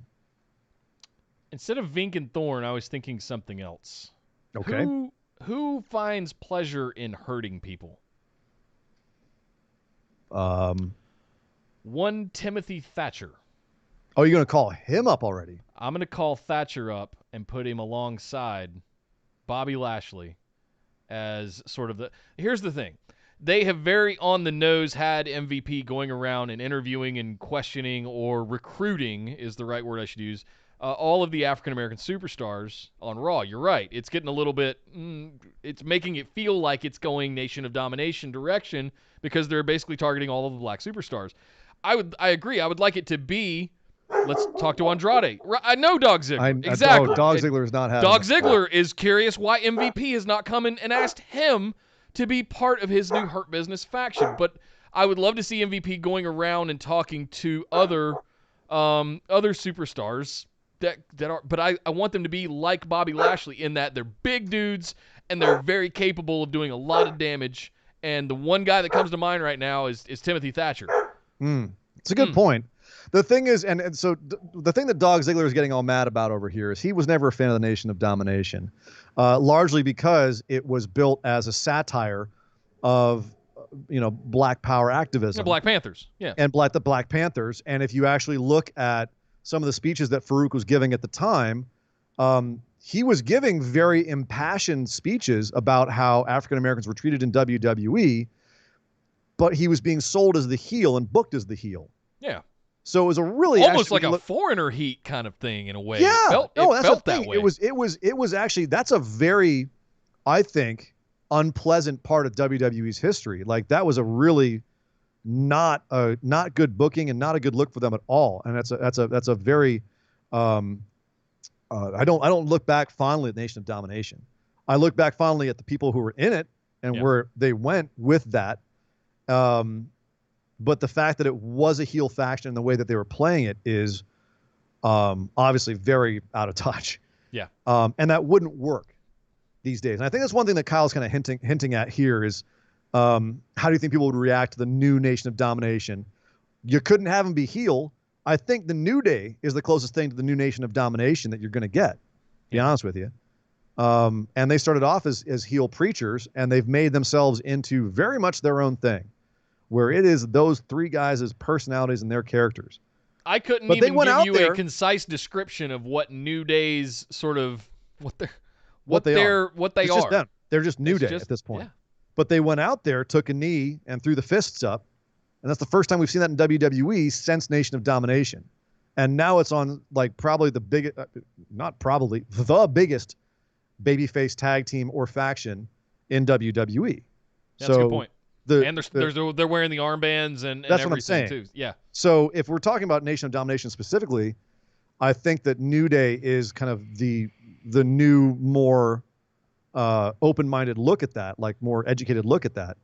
Instead of Vink and Thorne, I was thinking something else. Okay. Who finds pleasure in hurting people? One Timothy Thatcher. Oh, you're going to call him up already? I'm going to call Thatcher up and put him alongside Bobby Lashley as sort of the... Here's the thing. They have very on the nose had MVP going around and interviewing and questioning or recruiting is the right word I should use, all of the African-American superstars on Raw. You're right. It's getting a little bit... it's making it feel like it's going Nation of Domination direction because they're basically targeting all of the black superstars. I agree. I would like it to be... Let's talk to Andrade. I know Dog Ziggler. Exactly. Dog Ziggler is not having Dog Ziggler is curious why MVP has not come in and asked him to be part of his new Hurt Business faction. But I would love to see MVP going around and talking to other superstars that are. But I want them to be like Bobby Lashley in that they're big dudes and they're very capable of doing a lot of damage. And the one guy that comes to mind right now is Timothy Thatcher. It's a good point. The thing is, and so the thing that Dog Ziggler is getting all mad about over here is he was never a fan of the Nation of Domination, largely because it was built as a satire of, Black Power activism. The Black Panthers, yeah. And the Black Panthers. And if you actually look at some of the speeches that Farouk was giving at the time, he was giving very impassioned speeches about how African Americans were treated in WWE, but he was being sold as the heel and booked as the heel. Yeah. So it was a really almost like a foreigner heat kind of thing in a way. Yeah. It felt that way. It was actually, that's a very, I think, unpleasant part of WWE's history. Like that was a really not good booking and not a good look for them at all. And that's a very I don't look back fondly at the Nation of Domination. I look back fondly at the people who were in it and where they went with that. But the fact that it was a heel faction and the way that they were playing it is obviously very out of touch. Yeah. And that wouldn't work these days. And I think that's one thing that Kyle's kind of hinting at here is how do you think people would react to the new Nation of Domination? You couldn't have them be heel. I think the New Day is the closest thing to the new Nation of Domination that you're going to get, to be honest with you. And they started off as heel preachers, and they've made themselves into very much their own thing, where it is those three guys' personalities and their characters. I couldn't even give you a concise description of what New Day's sort of what they are. Just them. They're just New Day at this point. Yeah. But they went out there, took a knee, and threw the fists up. And that's the first time we've seen that in WWE since Nation of Domination. And now it's on probably the biggest, not probably, the biggest babyface tag team or faction in WWE. That's a good point. And they're wearing the armbands and that's everything what I'm saying. Too. Yeah. So if we're talking about Nation of Domination specifically, I think that New Day is kind of the new, more open-minded look at that, more educated look at that.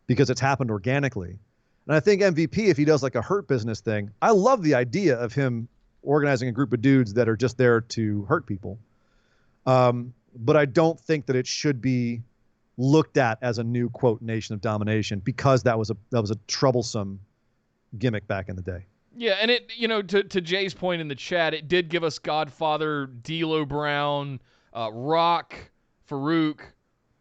Because it's happened organically. And I think MVP, if he does a Hurt Business thing, I love the idea of him organizing a group of dudes that are just there to hurt people. But I don't think that it should be looked at as a new, quote, Nation of Domination, because that was a troublesome gimmick back in the day. Yeah, and it, to Jay's point in the chat, it did give us Godfather, D'Lo Brown, Rock, Farouk,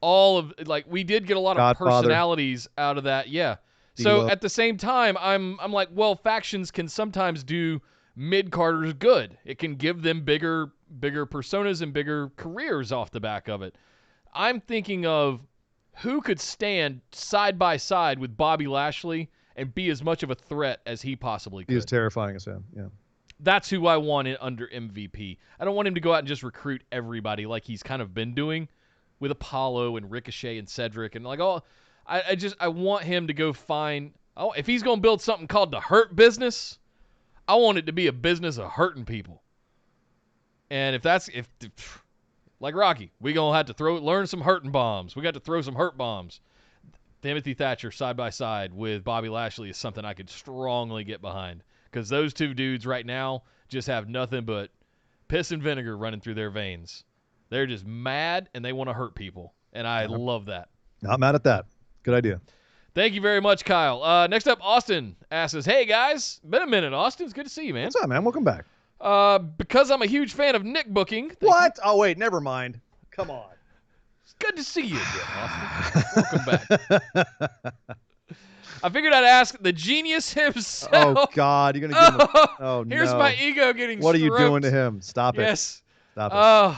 all of we did get a lot of personalities out of that. Yeah. So at the same time, I'm like, well, factions can sometimes do mid-carders good. It can give them bigger personas and bigger careers off the back of it. I'm thinking of who could stand side by side with Bobby Lashley and be as much of a threat as he possibly could. He is terrifying as him. Yeah. That's who I want under MVP. I don't want him to go out and just recruit everybody like he's kind of been doing with Apollo and Ricochet and Cedric and I want him to go find. Oh, if he's gonna build something called the Hurt Business, I want it to be a business of hurting people. And if like Rocky, we gonna have to learn some hurting bombs. We got to throw some hurt bombs. Timothy Thatcher side by side with Bobby Lashley is something I could strongly get behind, because those two dudes right now just have nothing but piss and vinegar running through their veins. They're just mad, and they want to hurt people, and I love that. Not mad at that. Good idea. Thank you very much, Kyle. Next up, Austin asks us, hey, guys. Been a minute, Austin. It's good to see you, man. What's up, man? Welcome back. Because I'm a huge fan of Nick booking. What? Oh, wait. Never mind. Come on. It's good to see you again, Austin. Welcome back. I figured I'd ask the genius himself. Oh, God. You're going to give him no. Here's my ego getting What stroked. Are you doing to him? Stop it. Yes. Stop it.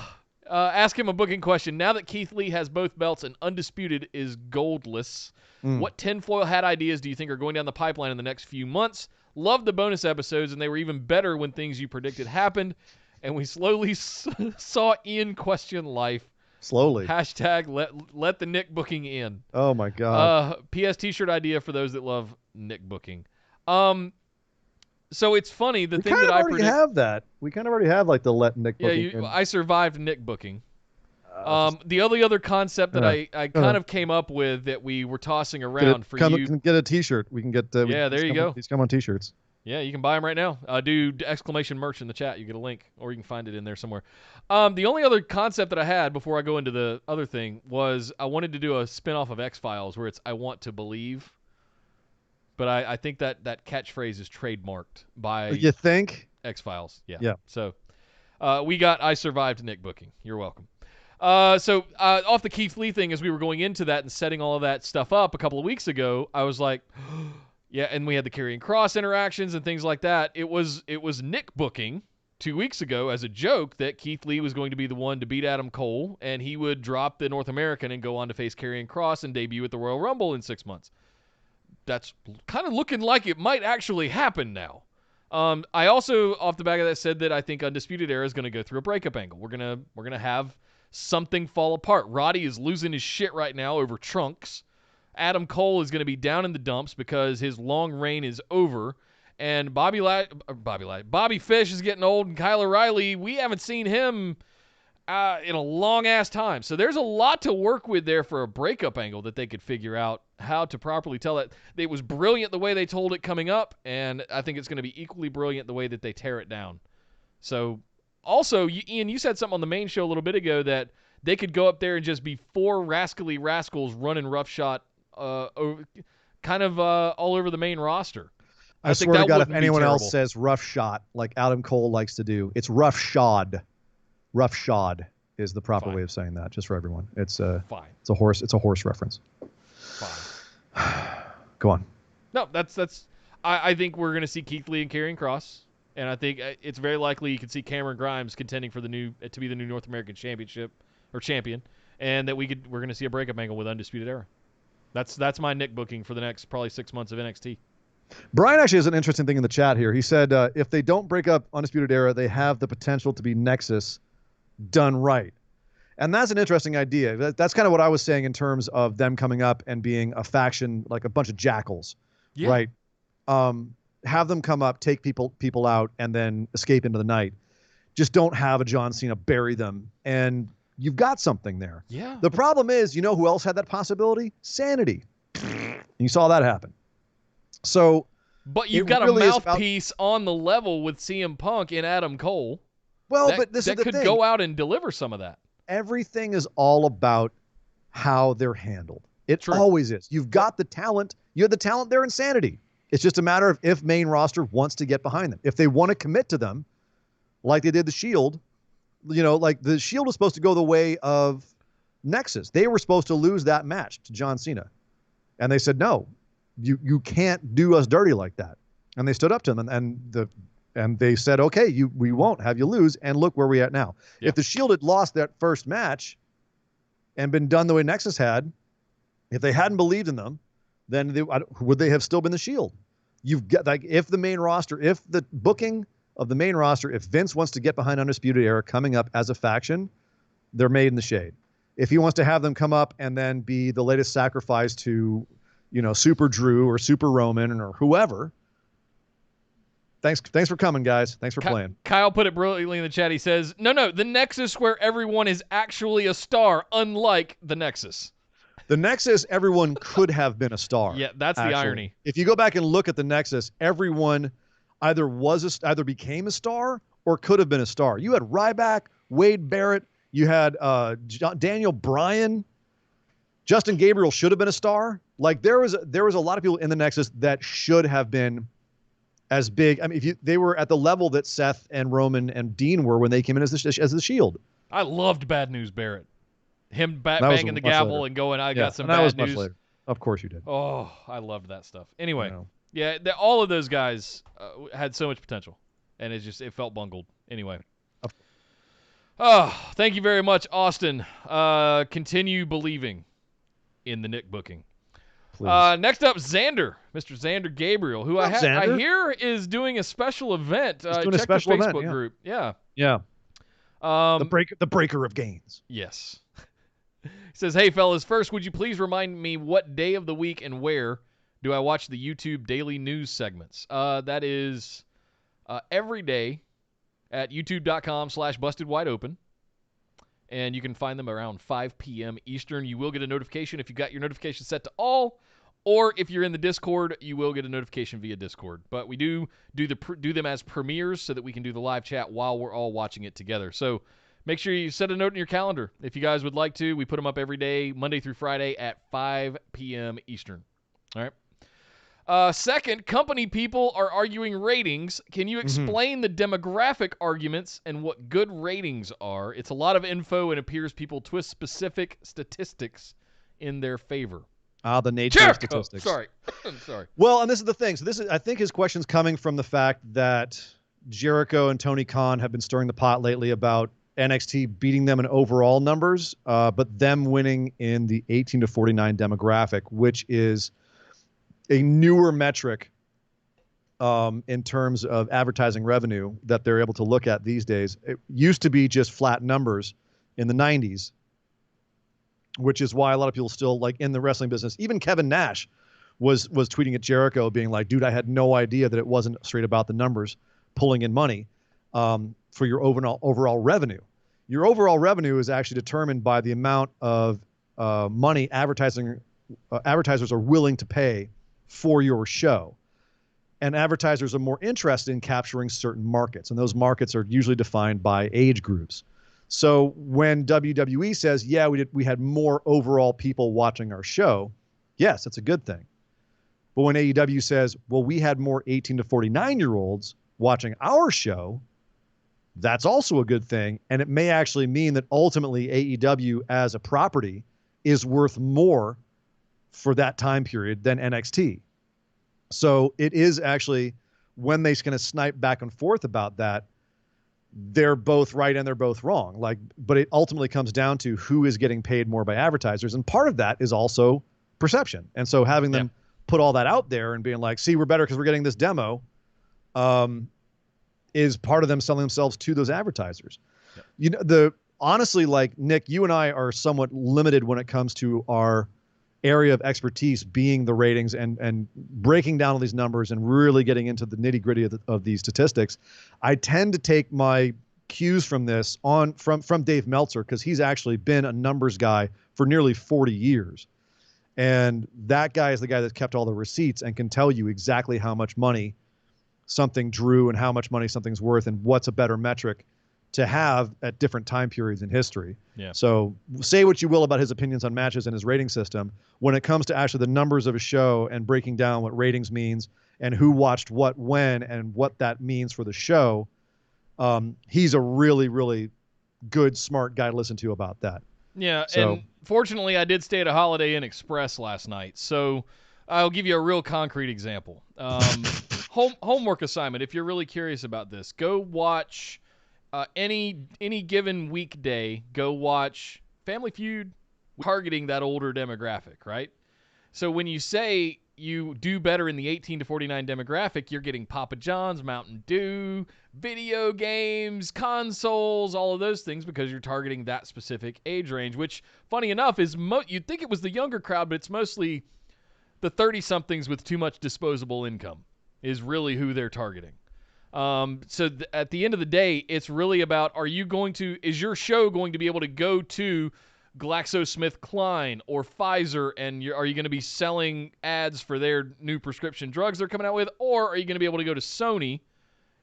Ask him a booking question. Now that Keith Lee has both belts and Undisputed is goldless, what tinfoil hat ideas do you think are going down the pipeline in the next few months? Loved the bonus episodes, and they were even better when things you predicted happened, and we slowly saw Ian question life. Slowly. Hashtag let the Nick booking in. Oh, my God. PS t-shirt idea for those that love Nick booking. So it's funny, the thing that I predict... We kind of already have that. We kind of already have, the let Nick booking in. I survived Nick booking. The only other concept that I kind of came up with that we were tossing around for you... Get a t-shirt. We can get... there you go. These come on t-shirts. Yeah, you can buy them right now. Do exclamation merch in the chat. You get a link, or you can find it in there somewhere. The only other concept that I had before I go into the other thing was I wanted to do a spinoff of X-Files where it's I Want to Believe. But I think that catchphrase is trademarked by You think? X-Files. Yeah. Yeah. So we got I Survived Nick booking. You're welcome. So off the Keith Lee thing, as we were going into that and setting all of that stuff up a couple of weeks ago, I was like, yeah, and we had the Karrion Kross interactions and things like that. It was Nick booking 2 weeks ago as a joke that Keith Lee was going to be the one to beat Adam Cole, and he would drop the North American and go on to face Karrion Kross and debut at the Royal Rumble in 6 months. That's kind of looking like it might actually happen now. I also, off the back of that, said that I think Undisputed Era is going to go through a breakup angle. We're gonna have something fall apart. Roddy is losing his shit right now over Trunks. Adam Cole is going to be down in the dumps because his long reign is over. And Bobby Fish is getting old, and Kyle O'Reilly, we haven't seen him in a long-ass time. So there's a lot to work with there for a breakup angle that they could figure out how to properly tell it. It was brilliant the way they told it coming up, and I think it's going to be equally brilliant the way that they tear it down. So also, Ian, you said something on the main show a little bit ago that they could go up there and just be 4 rascally rascals running roughshod all over the main roster. I think swear to that God, if wouldn't be anyone terrible. else says rough shot, like Adam Cole likes to do, it's rough shod. Rough shod is the proper Fine. way of saying that, just for everyone. It's a Fine. It's a horse reference. Fine. Go on. No, that's. I think we're going to see Keith Lee and Karrion Kross, and I think it's very likely you could see Cameron Grimes contending for to be the new North American Championship or champion, and that we're going to see a breakup angle with Undisputed Era. That's my Nick booking for the next probably 6 months of NXT. Brian actually has an interesting thing in the chat here. He said if they don't break up Undisputed Era, they have the potential to be Nexus done right. And that's an interesting idea. That's kind of what I was saying in terms of them coming up and being a faction, like a bunch of jackals, right? Have them come up, take people out, and then escape into the night. Just don't have a John Cena bury them, and you've got something there. Yeah. The problem is, you know who else had that possibility? Sanity. You saw that happen. So, but you've got really a mouthpiece on the level with CM Punk and Adam Cole. Well, but this is the thing. That could go out and deliver some of that. Everything is all about how they're handled. It True. always is. You've got the talent. You have the talent there in Sanity. It's just a matter of if main roster wants to get behind them. If they want to commit to them, like they did the Shield, like the Shield was supposed to go the way of Nexus. They were supposed to lose that match to John Cena. And they said, no, you can't do us dirty like that. And they stood up to them, and they said, okay, we won't have you lose, and look where we're at now. Yeah. If the Shield had lost that first match and been done the way Nexus had, if they hadn't believed in them, then would they have still been the Shield? You've got, like, if the main roster, if the booking of the main roster, if Vince wants to get behind Undisputed Era coming up as a faction, they're made in the shade. If he wants to have them come up and then be the latest sacrifice to, Super Drew or Super Roman or whoever, thanks for coming, guys. Thanks for playing. Kyle put it brilliantly in the chat. He says, no, the Nexus where everyone is actually a star, unlike the Nexus. The Nexus, everyone could have been a star. Yeah, that's the irony. If you go back and look at the Nexus, everyone either became a star or could have been a star. You had Ryback, Wade Barrett, you had Daniel Bryan, Justin Gabriel should have been a star. Like there was a lot of people in the Nexus that should have been as big. I mean, they were at the level that Seth and Roman and Dean were when they came in as the Shield. I loved Bad News Barrett. Him banging the gavel and going, I got some bad news. Much later. Of course you did. Oh, I loved that stuff. Anyway, yeah, all of those guys had so much potential, and it felt bungled. Anyway. Oh, thank you very much, Austin. Continue believing in the Nick booking. Please. Next up, Xander, Mr. Xander Gabriel, who I hear is doing a special event. He's doing a special the Facebook event, group. Yeah. Yeah. The breaker of gains. Yes. He says, hey, fellas, first, would you please remind me what day of the week and where do I watch the YouTube daily news segments? That is every day at youtube.com/bustedwideopen. And you can find them around 5 p.m. Eastern. You will get a notification if you got your notification set to all, or if you're in the Discord, you will get a notification via Discord. But we do them as premieres so that we can do the live chat while we're all watching it together. So make sure you set a note in your calendar if you guys would like to. We put them up every day, Monday through Friday at 5 p.m. Eastern. All right. Second, company people are arguing ratings. Can you explain the demographic arguments and what good ratings are? It's a lot of info and appears people twist specific statistics in their favor. The nature of statistics. Sorry. Sorry. Well, and this is the thing. So I think his question's coming from the fact that Jericho and Tony Khan have been stirring the pot lately about NXT beating them in overall numbers, but them winning in the 18 to 49 demographic, which is a newer metric in terms of advertising revenue that they're able to look at these days. It used to be just flat numbers in the 90s, which is why a lot of people still, like in the wrestling business, even Kevin Nash was tweeting at Jericho being like, dude, I had no idea that it wasn't straight about the numbers pulling in money for your overall revenue. Your overall revenue is actually determined by the amount of money advertisers are willing to pay for your show. And advertisers are more interested in capturing certain markets, and those markets are usually defined by age groups. So when WWE says, yeah, we had more overall people watching our show, yes, that's a good thing. But when AEW says, well, we had more 18 to 49-year-olds watching our show, that's also a good thing. And it may actually mean that ultimately AEW as a property is worth more for that time period than NXT. So it is actually, when they're going to snipe back and forth about that, they're both right and they're both wrong. But it ultimately comes down to who is getting paid more by advertisers. And part of that is also perception. And so having them put all that out there and being like, see, we're better because we're getting this demo, is part of them selling themselves to those advertisers. Yep. You know, honestly, like Nick, you and I are somewhat limited when it comes to our area of expertise being the ratings and breaking down all these numbers and really getting into the nitty gritty of these statistics. I tend to take my cues from this from Dave Meltzer, because he's actually been a numbers guy for nearly 40 years. And that guy is the guy that kept all the receipts and can tell you exactly how much money something drew and how much money something's worth and what's a better metric to have at different time periods in history. Yeah. So say what you will about his opinions on matches and his rating system. When it comes to actually the numbers of a show and breaking down what ratings means and who watched what when and what that means for the show, he's a really, really good, smart guy to listen to about that. Yeah, and fortunately I did stay at a Holiday Inn Express last night, so I'll give you a real concrete example. Homework assignment, if you're really curious about this, go watch any given weekday, go watch Family Feud, targeting that older demographic, right? So when you say you do better in the 18 to 49 demographic, you're getting Papa John's, Mountain Dew, video games, consoles, all of those things, because you're targeting that specific age range, which, funny enough, is you'd think it was the younger crowd, but it's mostly the 30-somethings with too much disposable income is really who they're targeting. So at the end of the day, it's really about, is your show going to be able to go to GlaxoSmithKline or Pfizer, and are you going to be selling ads for their new prescription drugs they're coming out with, or are you going to be able to go to Sony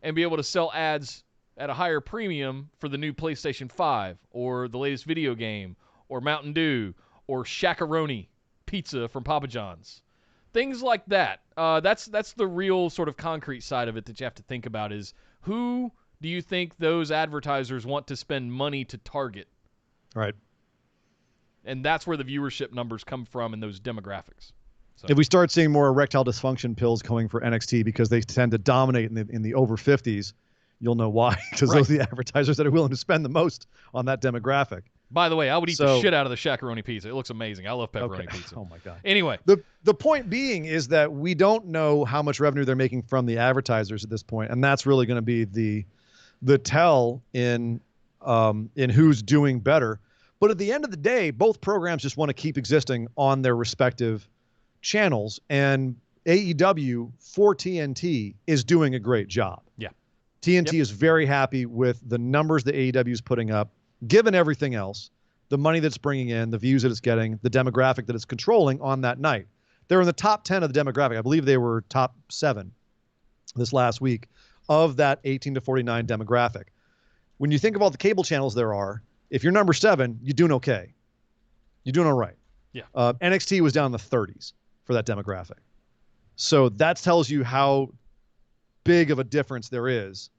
and be able to sell ads at a higher premium for the new PlayStation 5 or the latest video game or Mountain Dew or Shaq-a-Roni pizza from Papa John's? Things like that. That's the real sort of concrete side of it that you have to think about, is who do you think those advertisers want to spend money to target? Right. And that's where the viewership numbers come from in those demographics. So. If we start seeing more erectile dysfunction pills coming for NXT because they tend to dominate in the over 50s, you'll know why. Because those are the advertisers that are willing to spend the most on that demographic. By the way, I would eat the shit out of the Shaq-a-Roni pizza. It looks amazing. I love pepperoni pizza. Oh, my God. Anyway. The point being is that we don't know how much revenue they're making from the advertisers at this point, and that's really going to be the tell in who's doing better. But at the end of the day, both programs just want to keep existing on their respective channels, and AEW for TNT is doing a great job. Yeah. TNT is very happy with the numbers that AEW is putting up, given everything else, the money that's bringing in, the views that it's getting, the demographic that it's controlling on that night. They're in the top 10 of the demographic. I believe they were top 7 this last week of that 18 to 49 demographic. When you think of all the cable channels there are, if you're number 7, you're doing okay. You're doing all right. Yeah. NXT was down in the 30s for that demographic. So that tells you how big of a difference there is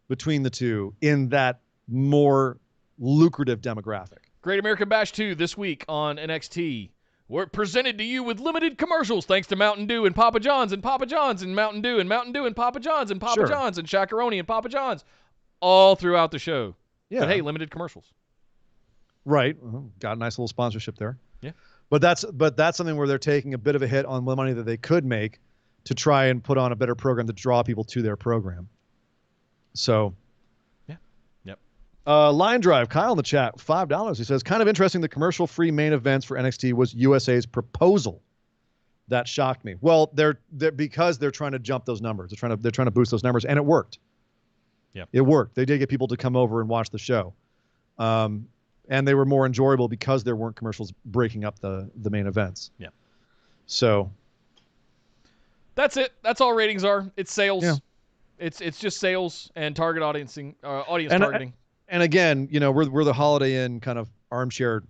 between the two in that more lucrative demographic. Great American Bash 2 this week on NXT. We're presented to you with limited commercials thanks to Mountain Dew and Papa John's and Papa John's and Mountain Dew and Mountain Dew and Papa John's and Papa John's and Shakaroni and Papa John's all throughout the show. Yeah. But hey, limited commercials. Right. Got a nice little sponsorship there. Yeah. But that's something where they're taking a bit of a hit on the money that they could make to try and put on a better program to draw people to their program. So, yeah. Yep. Line Drive, Kyle in the chat, $5. He says, kind of interesting the commercial-free main events for NXT was USA's proposal. That shocked me. Well, they're because they're trying to jump those numbers. They're trying to boost those numbers, and it worked. Yeah. It worked. They did get people to come over and watch the show. And they were more enjoyable because there weren't commercials breaking up the main events. Yeah. So that's it. That's all ratings are. It's sales. Yeah. It's just sales and target audience targeting. And again, we're the Holiday Inn kind of armchair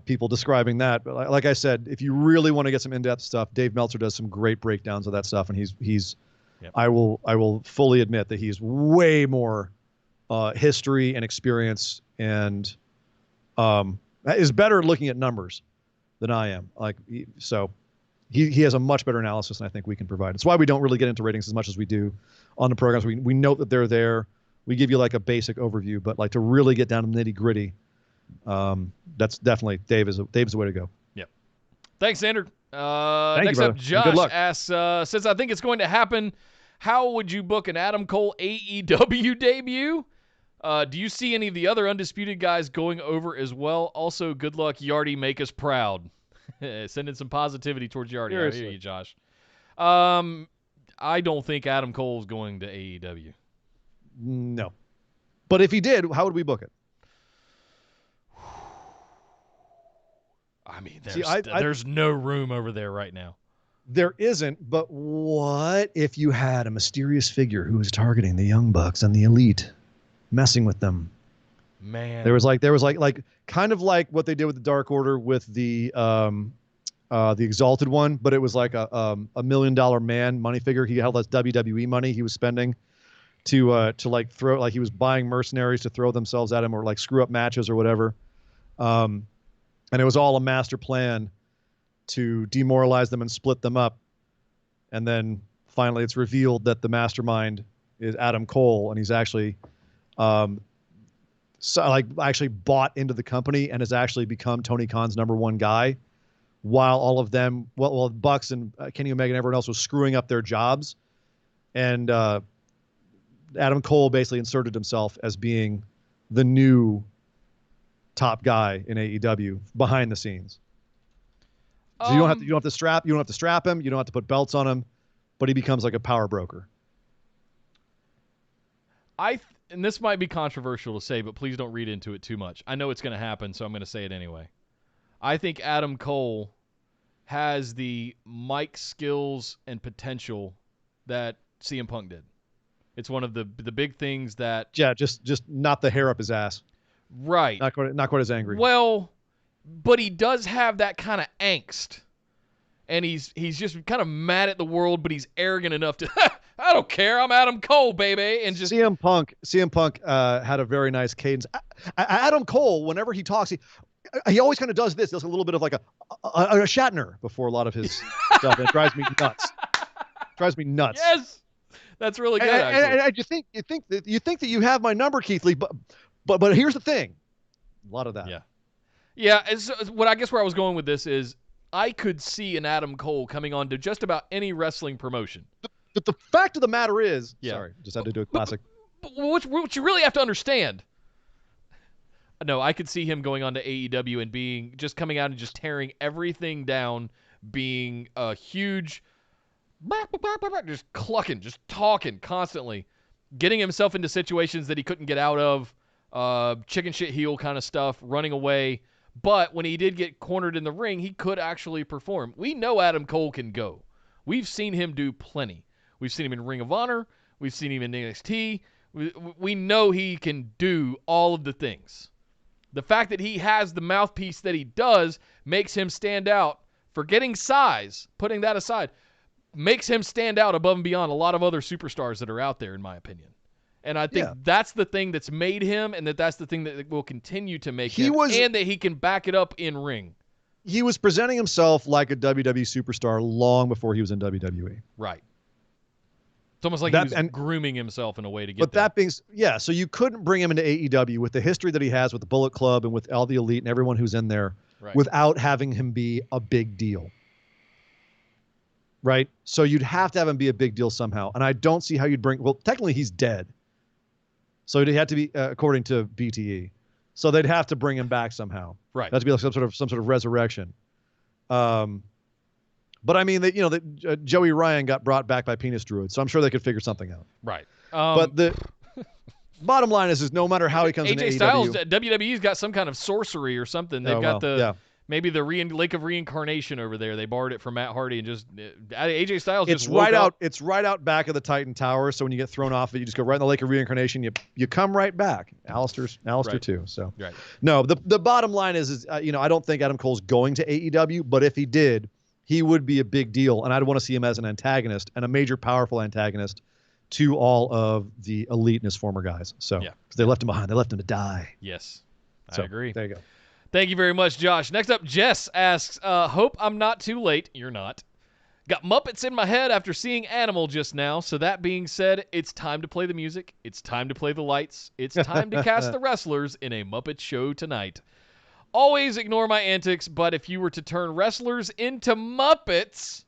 people describing that. But like I said, if you really want to get some in-depth stuff, Dave Meltzer does some great breakdowns of that stuff, and he's Yep. I will fully admit that he's way more history and experience and is better at looking at numbers than I am. He has a much better analysis than I think we can provide. It's why we don't really get into ratings as much as we do on the programs. We note that they're there. We give you like a basic overview, but like to really get down to the nitty gritty, that's definitely Dave's the way to go. Yep. Thanks, Xander. Next up, Josh asks, says, I think it's going to happen. How would you book an Adam Cole AEW debut? Do you see any of the other undisputed guys going over as well? Also, good luck, Yardy. Make us proud. Sending some positivity towards Yardy. I hear you, Josh. I don't think Adam Cole's going to AEW. No. But if he did, how would we book it? I mean, there's no room over there right now. There isn't, but what if you had a mysterious figure who was targeting the Young Bucks and the Elite, messing with them? Man. There was like kind of like what they did with the Dark Order with the Exalted one, but it was like a $1 million man money figure. He held that WWE money he was spending to like throw, like he was buying mercenaries to throw themselves at him or like screw up matches or whatever. And it was all a master plan to demoralize them and split them up. And then finally it's revealed that the mastermind is Adam Cole, and he's actually actually bought into the company and has actually become Tony Khan's #1 guy, while all of them, well Bucks and Kenny Omega and everyone else was screwing up their jobs. And Adam Cole basically inserted himself as being the new top guy in AEW behind the scenes. So you don't have to strap him, you don't have to put belts on him, but he becomes like a power broker. And this might be controversial to say, but please don't read into it too much. I know it's going to happen, so I'm going to say it anyway. I think Adam Cole has the mic skills and potential that CM Punk did. It's one of the big things that... Yeah, just not the hair up his ass. Right. Not quite as angry. Well, but he does have that kind of angst. And he's just kind of mad at the world, but he's arrogant enough to, I don't care, I'm Adam Cole, baby. And just CM Punk had a very nice cadence. Adam Cole, whenever he talks, he always kind of does this. Does a little bit of like a Shatner before a lot of his stuff, and it drives me nuts. Yes, that's really good. And you think that you have my number, Keith Lee, but here's the thing, a lot of that. Yeah. It's what I guess where I was going with this is I could see an Adam Cole coming on to just about any wrestling promotion. But the fact of the matter is, sorry, just had to do a classic. But what you really have to understand. No, I could see him going on to AEW and just coming out and just tearing everything down, being a huge, just clucking, just talking constantly, getting himself into situations that he couldn't get out of, chicken shit heel kind of stuff, running away. But when he did get cornered in the ring, he could actually perform. We know Adam Cole can go. We've seen him do plenty. We've seen him in Ring of Honor. We've seen him in NXT. We know he can do all of the things. The fact that he has the mouthpiece that he does makes him stand out. Forgetting size, putting that aside, makes him stand out above and beyond a lot of other superstars that are out there, in my opinion. And I think that's the thing that's made him, and that's the thing that will continue to make him, and that he can back it up in ring. He was presenting himself like a WWE superstar long before he was in WWE. Right. It's almost like he was grooming himself in a way to get there. But that being, so you couldn't bring him into AEW with the history that he has with the Bullet Club and with all the Elite and everyone who's in there without having him be a big deal. Right? So you'd have to have him be a big deal somehow. And I don't see how you'd bring, well, technically he's dead. So it had to be, according to BTE. So they'd have to bring him back somehow. Right. That'd be like some sort of resurrection. But I mean, that Joey Ryan got brought back by Penis Druid, so I'm sure they could figure something out. Right. But the bottom line is no matter how he comes into AEW, AJ Styles, WWE's got some kind of sorcery or something. They've got maybe the Lake of Reincarnation over there. They borrowed it from Matt Hardy and just AJ Styles. It's right out. It's right out back of the Titan Tower. So when you get thrown off of it, you just go right in the Lake of Reincarnation. You come right back. Alistair too. So no. The bottom line is I don't think Adam Cole's going to AEW, but if he did, he would be a big deal, and I'd want to see him as an antagonist and a major, powerful antagonist to all of the Elite and his former guys. So because they left him behind, they left him to die. Yes, I agree. There you go. Thank you very much, Josh. Next up, Jess asks, hope I'm not too late. You're not. Got Muppets in my head after seeing Animal just now. So that being said, it's time to play the music. It's time to play the lights. It's time to cast the wrestlers in a Muppet show tonight. Always ignore my antics, but if you were to turn wrestlers into Muppets...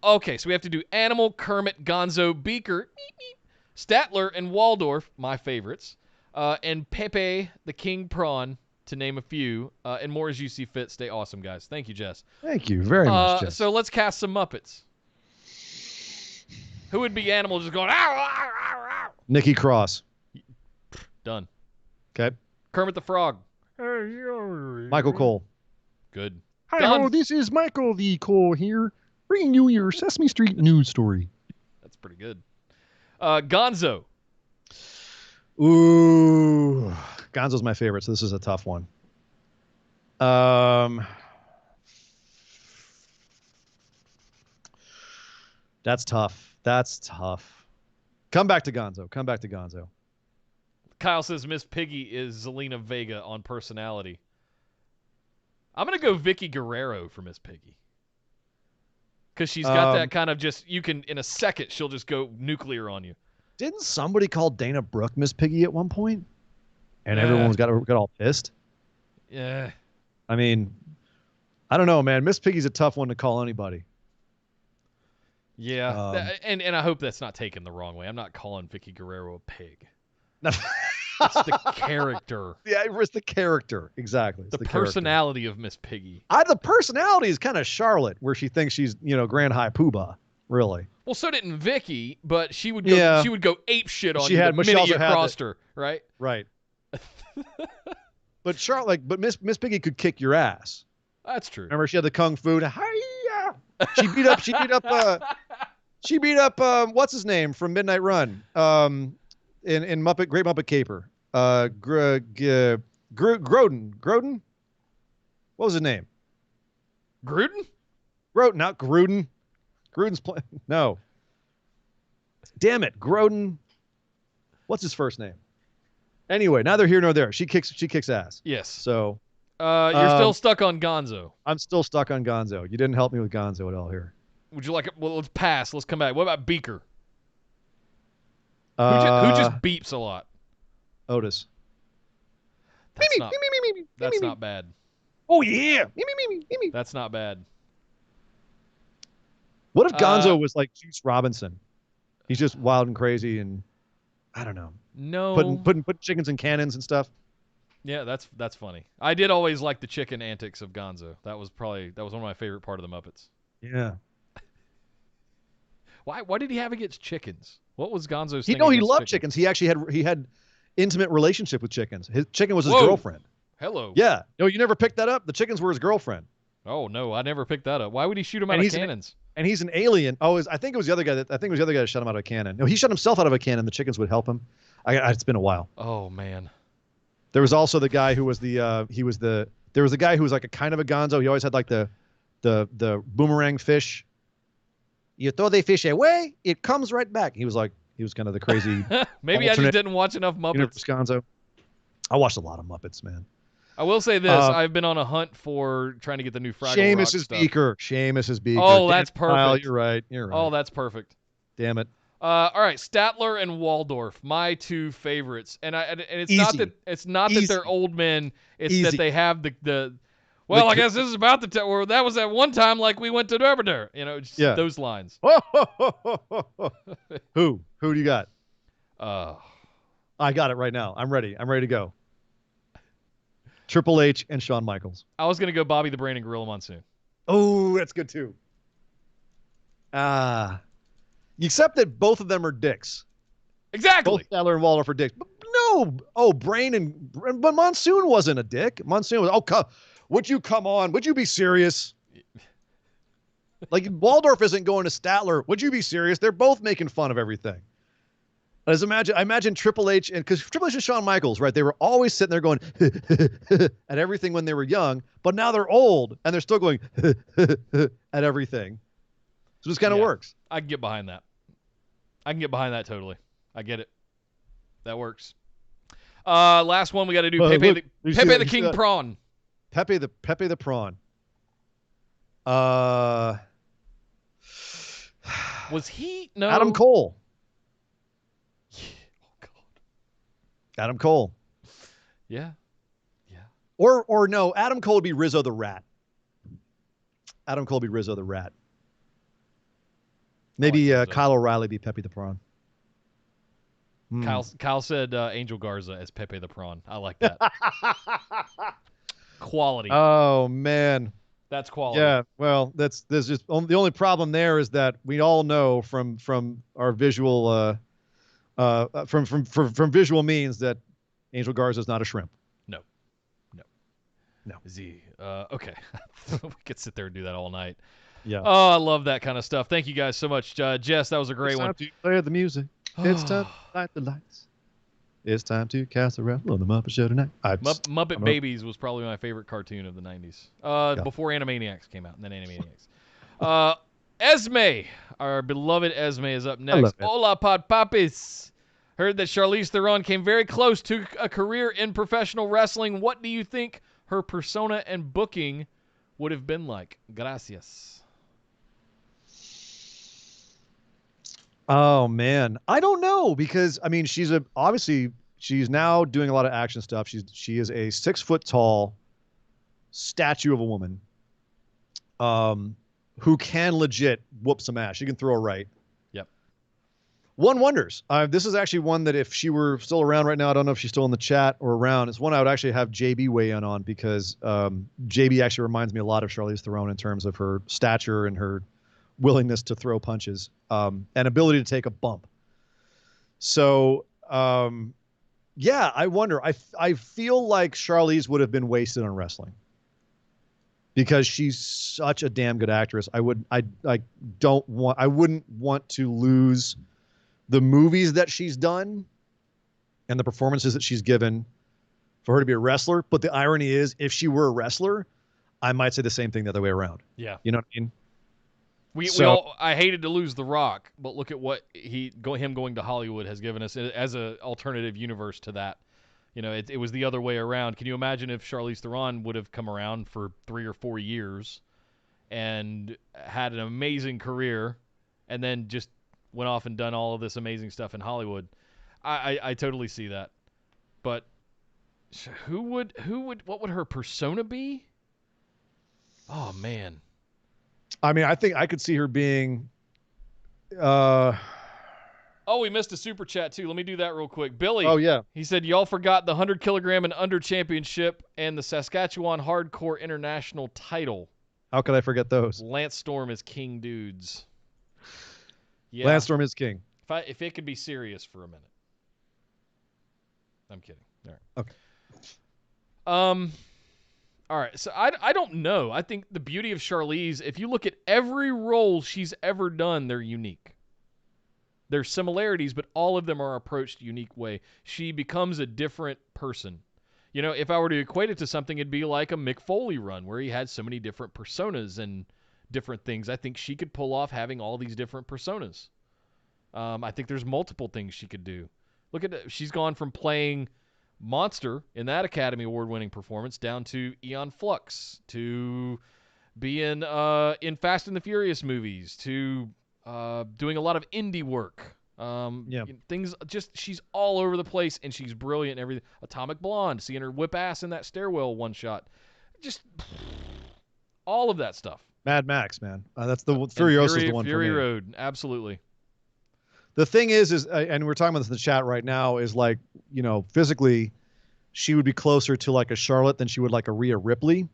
Okay, so we have to do Animal, Kermit, Gonzo, Beaker, Statler, and Waldorf, my favorites, and Pepe, the King Prawn, to name a few, and more as you see fit. Stay awesome, guys. Thank you, Jess. Thank you very much, Jess. So let's cast some Muppets. Who would be Animal just going, ow, ow, ow, ow? Nikki Cross. Done. Okay. Kermit the Frog. Michael Cole. Good. Hi, this is Michael the Cole here, bringing you your Sesame Street news story. That's pretty good. Gonzo. Ooh, Gonzo's my favorite, so this is a tough one. That's tough. Come back to Gonzo. Kyle says Miss Piggy is Zelina Vega on personality. I'm going to go Vicky Guerrero for Miss Piggy. Because she's got that kind of just, you can, in a second, she'll just go nuclear on you. Didn't somebody call Dana Brooke Miss Piggy at one point? And everyone got all pissed? Yeah. I mean, I don't know, man. Miss Piggy's a tough one to call anybody. Yeah. And I hope that's not taken the wrong way. I'm not calling Vicky Guerrero a pig. It's the character. Yeah, it's the character. Exactly. It's the personality of Miss Piggy. The personality is kind of Charlotte, where she thinks she's, Grand High Poobah, really. Well, so didn't Vicky, but she would go, she would go ape shit on you the minute you crossed her, right? Right. But Charlotte, Miss Piggy could kick your ass. That's true. Remember, she had the kung fu. She beat up what's his name from Midnight Run? In Great Muppet Caper. Grodin. What was his name? Gruden, not Gruden. Gruden's playing. No. Damn it, Grodin. What's his first name? Anyway, neither here nor there. She kicks ass. Yes. So you're still stuck on Gonzo. I'm still stuck on Gonzo. You didn't help me with Gonzo at all here. Would you like it? Well, let's pass. Let's come back. What about Beaker? Who just beeps a lot? Otis. That's not bad. Oh, yeah. That's not bad. What if Gonzo was like Juice Robinson? He's just wild and crazy and I don't know. No. Putting chickens in cannons and stuff. Yeah, that's funny. I did always like the chicken antics of Gonzo. That was one of my favorite part of the Muppets. Yeah. Why did he have against chickens? What was Gonzo's thing? He loved chickens. He actually had intimate relationship with chickens. His chicken was his girlfriend. Hello. Yeah. No, you never picked that up? The chickens were his girlfriend. Oh no, I never picked that up. Why would he shoot him out of cannons? And he's an alien. I think it was the other guy that shot him out of a cannon. No, he shot himself out of a cannon. The chickens would help him. It's been a while. Oh man. There was also the guy who was there was the guy who was like a kind of a Gonzo. He always had like the boomerang fish You throw the fish away, it comes right back. He was kind of the crazy. Maybe I just didn't watch enough Muppets. Gonzo. I watched a lot of Muppets, man. I will say this: I've been on a hunt for trying to get the new Fraggle Rock Seamus's stuff. Beaker. Seamus's Beaker. Oh, that's perfect. Kyle, you're right. You're right. Oh, that's perfect. Damn it. All right, Statler and Waldorf, my two favorites, and it's not that they're old men; it's that they have the. Well, I guess this is about the time where that was at one time like we went to Derbyder. Just those lines. Who do you got? I got it right now. I'm ready. I'm ready to go. Triple H and Shawn Michaels. I was gonna go Bobby the Brain and Gorilla Monsoon. Oh, that's good too. Except that both of them are dicks. Exactly. Both Statler and Waldorf are dicks. But no. Brain but Monsoon wasn't a dick. Monsoon was. Would you come on? Would you be serious? Like Waldorf isn't going to Statler. Would you be serious? They're both making fun of everything. I imagine Triple H because Triple H and Shawn Michaels, right? They were always sitting there going at everything when they were young, but now they're old and they're still going at everything. So this kind of works. I can get behind that. I can get behind that totally. I get it. That works. Last one we got to do Pepe the King Prawn. Pepe the Prawn. Was he? No. Adam Cole. Oh God. Adam Cole. Yeah. Or no, Adam Cole would be Rizzo the Rat. Maybe Kyle O'Reilly be Pepe the Prawn. Kyle said Angel Garza as Pepe the Prawn. I like that. Quality. Oh man, that's quality. Yeah. Well, there's just the only problem there is that we all know from our visual from visual means that Angel Garza is not a shrimp. No. Is he? Okay. We could sit there and do that all night. Yeah. Oh, I love that kind of stuff. Thank you guys so much, Jess. That was a great one. It's time to play the music. It's time to light the lights. It's time to cast a raffle on the Muppet Show tonight. Muppet Babies was probably my favorite cartoon of the 90s. Before Animaniacs came out, and then Animaniacs. Esme, our beloved Esme, is up next. Hola, Pod Papis. Heard that Charlize Theron came very close to a career in professional wrestling. What do you think her persona and booking would have been like? Gracias. Oh man, I don't know because I mean she's now doing a lot of action stuff. She is a 6 foot tall statue of a woman, who can legit whoop some ass. She can throw a right. Yep. One wonders. This is actually one that if she were still around right now, I don't know if she's still in the chat or around. It's one I would actually have JB weigh in on because JB actually reminds me a lot of Charlize Theron in terms of her stature and her willingness to throw punches, and ability to take a bump. So, yeah, I wonder. I feel like Charlize would have been wasted on wrestling because she's such a damn good actress. I wouldn't want to lose the movies that she's done and the performances that she's given for her to be a wrestler. But the irony is, if she were a wrestler, I might say the same thing the other way around. Yeah. You know what I mean? I hated to lose The Rock, but look at what him going to Hollywood has given us as an alternative universe to that. It was the other way around. Can you imagine if Charlize Theron would have come around for 3 or 4 years and had an amazing career and then just went off and done all of this amazing stuff in Hollywood? I totally see that. But what would her persona be? Oh, man. I mean, I think I could see her being. Oh, we missed a super chat too. Let me do that real quick. Billy. Oh yeah. He said y'all forgot the 100 kilogram and under championship and the Saskatchewan Hardcore International title. How could I forget those? Lance Storm is king, dudes. Yeah. Lance Storm is king. If it could be serious for a minute. I'm kidding. All right. Okay. All right, so I don't know. I think the beauty of Charlize, if you look at every role she's ever done, they're unique. There's similarities, but all of them are approached a unique way. She becomes a different person. If I were to equate it to something, it'd be like a Mick Foley run where he had so many different personas and different things. I think she could pull off having all these different personas. I think there's multiple things she could do. Look at it. She's gone from playing Monster in that Academy Award-winning performance down to Aeon Flux, to being in Fast and the Furious movies, to doing a lot of indie work. Things just, she's all over the place, and she's brilliant and everything. Atomic Blonde, seeing her whip ass in that stairwell one shot. Just all of that stuff. Mad Max, man. That's the Furiosa is the one Fury for me. Road, absolutely. The thing is, and we're talking about this in the chat right now, is like, physically, she would be closer to like a Charlotte than she would like a Rhea Ripley.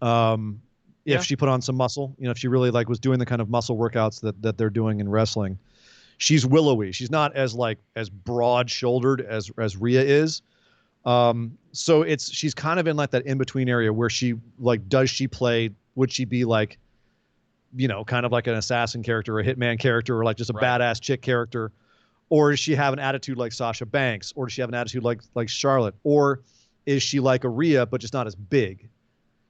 If she put on some muscle, if she really like was doing the kind of muscle workouts that they're doing in wrestling. She's willowy. She's not as broad shouldered as Rhea is. So she's kind of in like that in between area where she like, would she be like, kind of like an assassin character or a hitman character or like just a badass chick character? Or does she have an attitude like Sasha Banks? Or does she have an attitude like Charlotte? Or is she like a Rhea, but just not as big?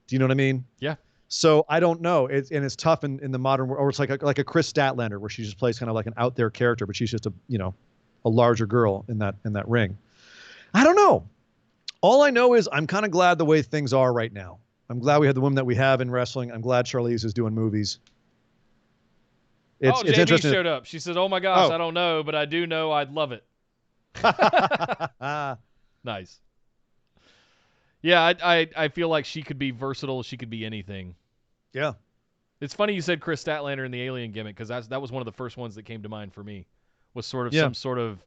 Do you know what I mean? Yeah. So I don't know. It's tough in the modern world. Or it's like a Chris Statlander where she just plays kind of like an out there character, but she's just a larger girl in that ring. I don't know. All I know is I'm kind of glad the way things are right now. I'm glad we have the women that we have in wrestling. I'm glad Charlize is doing movies. It's JB interesting. showed up. She said, "Oh my gosh, I don't know, but I do know I'd love it." Nice. Yeah, I feel like she could be versatile. She could be anything. Yeah. It's funny you said Chris Statlander in the Alien gimmick, because that was one of the first ones that came to mind for me. Was sort of some sort of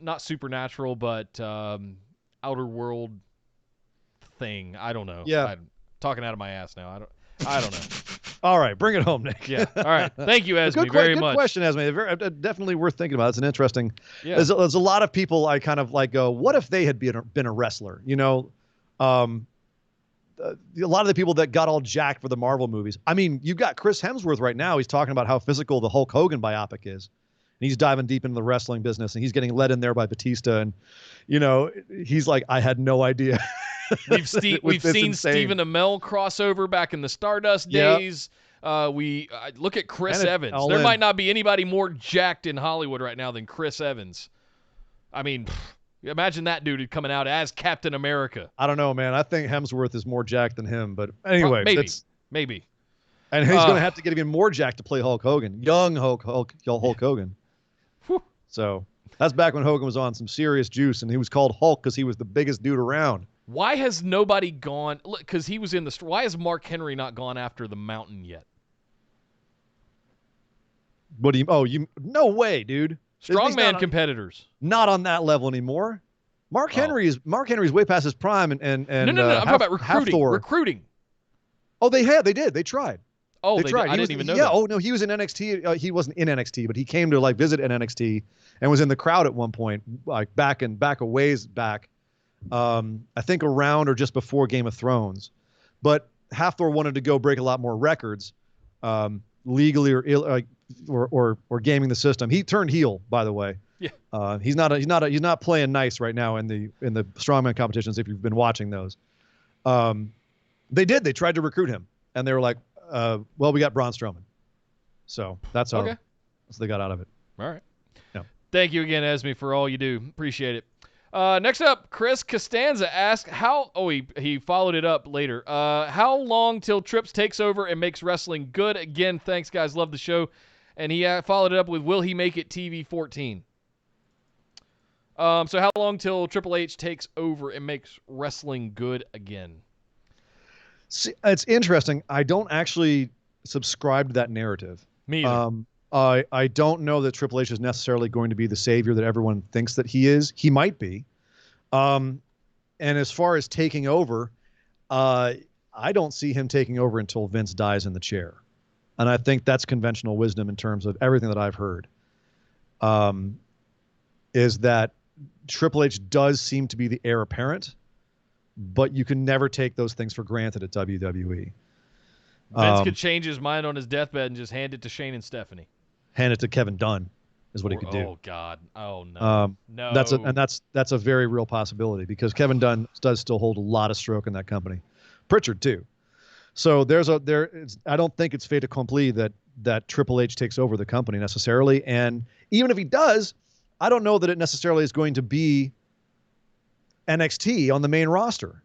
not supernatural, but outer world thing. I don't know. Yeah. I'm talking out of my ass now. I don't know. All right, bring it home, Nick. Yeah. All right. Thank you, Esme, very much. Good question, Esme. Definitely worth thinking about. It's an interesting. Yeah. There's a lot of people I kind of like go, what if they had been a wrestler? A lot of the people that got all jacked for the Marvel movies. I mean, you've got Chris Hemsworth right now. He's talking about how physical the Hulk Hogan biopic is. And he's diving deep into the wrestling business, and he's getting led in there by Batista. And, he's like, I had no idea. We've seen Stephen Amell crossover back in the Stardust days. We look at Chris Evans. There might not be anybody more jacked in Hollywood right now than Chris Evans. I mean, imagine that dude coming out as Captain America. I don't know, man. I think Hemsworth is more jacked than him. But anyway, maybe. And he's going to have to get even more jacked to play Hulk Hogan, young Hulk Hogan. Whew. So that's back when Hogan was on some serious juice, and he was called Hulk because he was the biggest dude around. Why has nobody gone? Because he was in the. Why has Mark Henry not gone after the Mountain yet? What do you? Oh, no way, dude. Strongman competitors. Not on that level anymore. Mark Henry's way past his prime, and no. I'm talking about recruiting. Recruiting. Oh, they did. They tried. Oh, they tried. I didn't even know that. Yeah. Oh no, he was in NXT. He wasn't in NXT, but he came to like visit in NXT and was in the crowd at one point, like back a ways back. I think around or just before Game of Thrones, but Hathor wanted to go break a lot more records, legally or gaming the system. He turned heel, by the way. Yeah. He's not playing nice right now in the strongman competitions. If you've been watching those, they tried to recruit him, and they were like, well, we got Braun Strowman, so that's how they got out of it. All right. Yeah. Thank you again, Esme, for all you do. Appreciate it. Next up, Chris Costanza asked he followed it up later. How long till Trips takes over and makes wrestling good again? Thanks, guys. Love the show. And he followed it up with, will he make it TV 14? So how long till Triple H takes over and makes wrestling good again? See, it's interesting. I don't actually subscribe to that narrative. Me either. I don't know that Triple H is necessarily going to be the savior that everyone thinks that he is. He might be. And as far as taking over, I don't see him taking over until Vince dies in the chair. And I think that's conventional wisdom in terms of everything that I've heard, is that Triple H does seem to be the heir apparent, but you can never take those things for granted at WWE. Vince could change his mind on his deathbed and just hand it to Shane and Stephanie. Hand it to Kevin Dunn is what he could do. Oh God! Oh no! No. That's a very real possibility because Kevin Dunn does still hold a lot of stroke in that company. Pritchard too. So I don't think it's fait accompli that Triple H takes over the company necessarily. And even if he does, I don't know that it necessarily is going to be NXT on the main roster.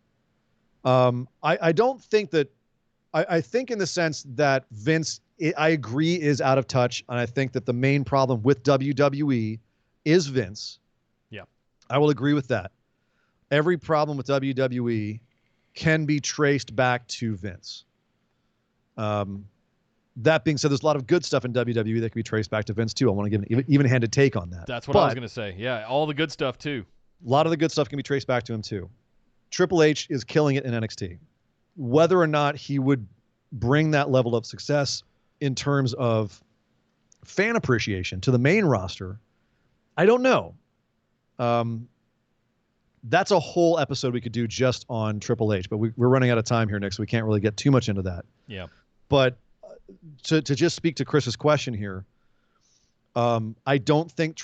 I don't think that. I think in the sense that Vince, I agree, is out of touch, and I think that the main problem with WWE is Vince. Yeah, I will agree with that. Every problem with WWE can be traced back to Vince. That being said, there's a lot of good stuff in WWE that can be traced back to Vince too. I want to give an even-handed take on that. That's what I was going to say. Yeah, all the good stuff too. A lot of the good stuff can be traced back to him too. Triple H is killing it in NXT. Whether or not he would bring that level of success in terms of fan appreciation to the main roster, I don't know. That's a whole episode we could do just on Triple H, but we're running out of time here, Nick, so we can't really get too much into that. Yeah. But to just speak to Chris's question here, I don't think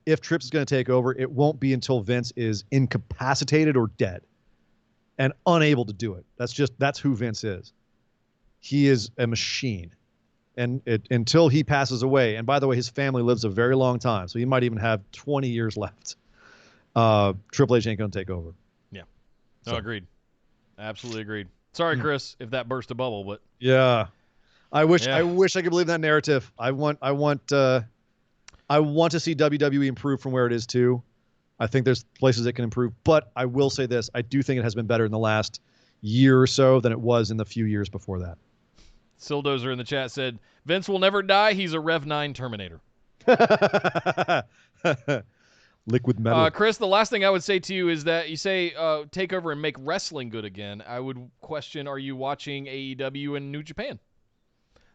if Trips is going to take over, it won't be until Vince is incapacitated or dead and unable to do it. That's who Vince is. He is a machine. And until he passes away, and by the way, his family lives a very long time, so he might even have 20 years left. Triple H ain't going to take over. Yeah. No, agreed. Absolutely agreed. Sorry, Chris, if that burst a bubble, but yeah. I wish I could believe that narrative. I want to see WWE improve from where it is too. I think there's places it can improve, but I will say this: I do think it has been better in the last year or so than it was in the few years before that. Sildozer in the chat said, Vince will never die. He's a Rev 9 Terminator. Liquid metal. Chris, the last thing I would say to you is that you say take over and make wrestling good again. I would question, are you watching AEW and New Japan?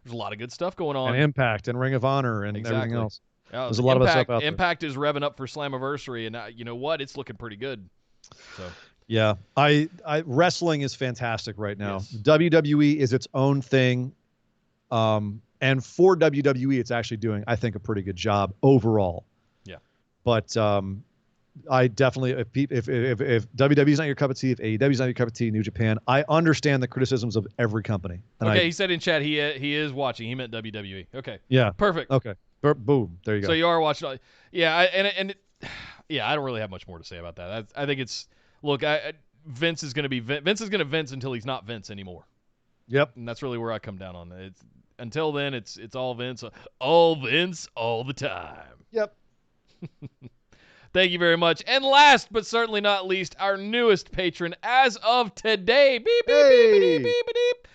There's a lot of good stuff going on. And Impact and Ring of Honor and everything else. There's a lot of stuff out there. Impact is revving up for Slammiversary, and you know what? It's looking pretty good. So. Yeah, I wrestling is fantastic right now. Yes. WWE is its own thing, and for WWE, it's actually doing, I think, a pretty good job overall. Yeah, but I definitely, if WWE's not your cup of tea, if AEW's not your cup of tea, New Japan, I understand the criticisms of every company. And he said in chat he is watching. He meant WWE. Okay. Yeah. Perfect. Okay. Boom. There you go. So you are watching. Yeah. I don't really have much more to say about that. I think it's. Look, Vince is going to Vince until he's not Vince anymore. Yep. And that's really where I come down on it. Until then, it's all Vince, all the time. Yep. Thank you very much. And last but certainly not least, our newest patron as of today. Beep, beep, beep, beep, beep, beep.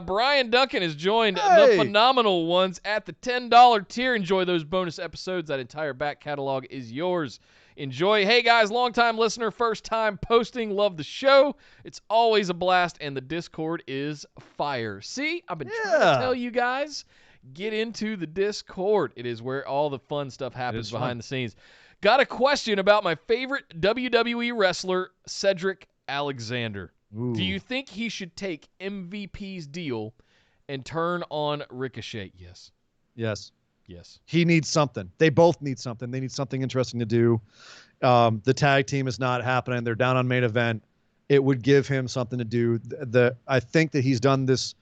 Brian Duncan has joined the phenomenal ones at the $10 tier. Enjoy those bonus episodes. That entire back catalog is yours. Enjoy. Hey, guys, long-time listener, first-time posting. Love the show. It's always a blast, and the Discord is fire. See, I've been trying to tell you guys, get into the Discord. It is where all the fun stuff happens behind the scenes. Got a question about my favorite WWE wrestler, Cedric Alexander. Ooh. Do you think he should take MVP's deal and turn on Ricochet? Yes. Yes. Yes. He needs something. They both need something. They need something interesting to do. The tag team is not happening. They're down on main event. It would give him something to do. I think that he's done this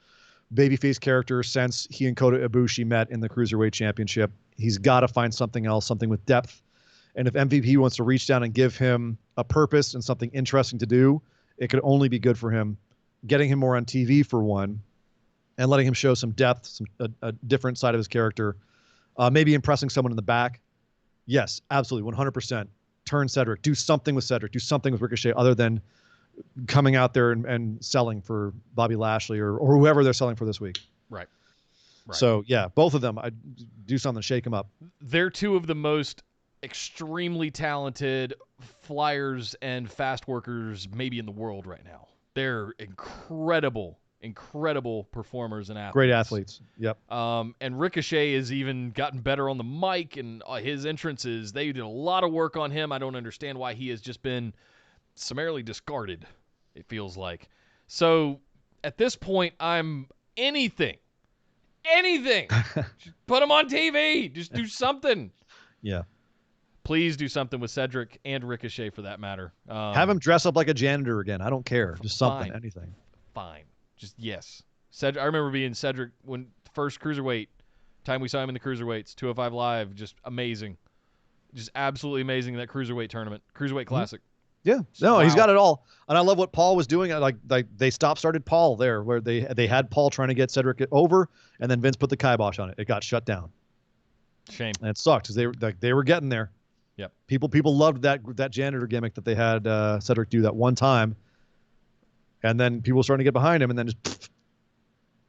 babyface character since he and Kota Ibushi met in the Cruiserweight Championship. He's got to find something else, something with depth. And if MVP wants to reach down and give him a purpose and something interesting to do, it could only be good for him. Getting him more on TV for one, and letting him show some depth, a different side of his character. Maybe impressing someone in the back. Yes, absolutely, 100%. Turn Cedric. Do something with Cedric. Do something with Ricochet other than coming out there and selling for Bobby Lashley or whoever they're selling for this week. Right. So, yeah, both of them, I'd do something, shake them up. They're two of the most extremely talented flyers and fast workers maybe in the world right now. They're incredible performers and athletes. Great athletes. Yep. And Ricochet has even gotten better on the mic and his entrances. They did a lot of work on him. I don't understand why he has just been summarily discarded, it feels like. So at this point, I'm anything. Just put him on TV. Just do something. Yeah. Please do something with Cedric and Ricochet for that matter. Have him dress up like a janitor again. I don't care. Just something, anything. Fine. Just yes. Cedric, I remember being Cedric when first cruiserweight time we saw him in the cruiserweights, 205 Live, just amazing. Just absolutely amazing in that cruiserweight tournament, cruiserweight classic. Yeah, no, Wow. he's got it all, and I love what Paul was doing. Like they started Paul there, where they had Paul trying to get Cedric over, and then Vince put the kibosh on it. It got shut down. Shame. And it sucked because they were getting there. Yep. People loved that janitor gimmick that they had Cedric do that one time, and then people were starting to get behind him, and then just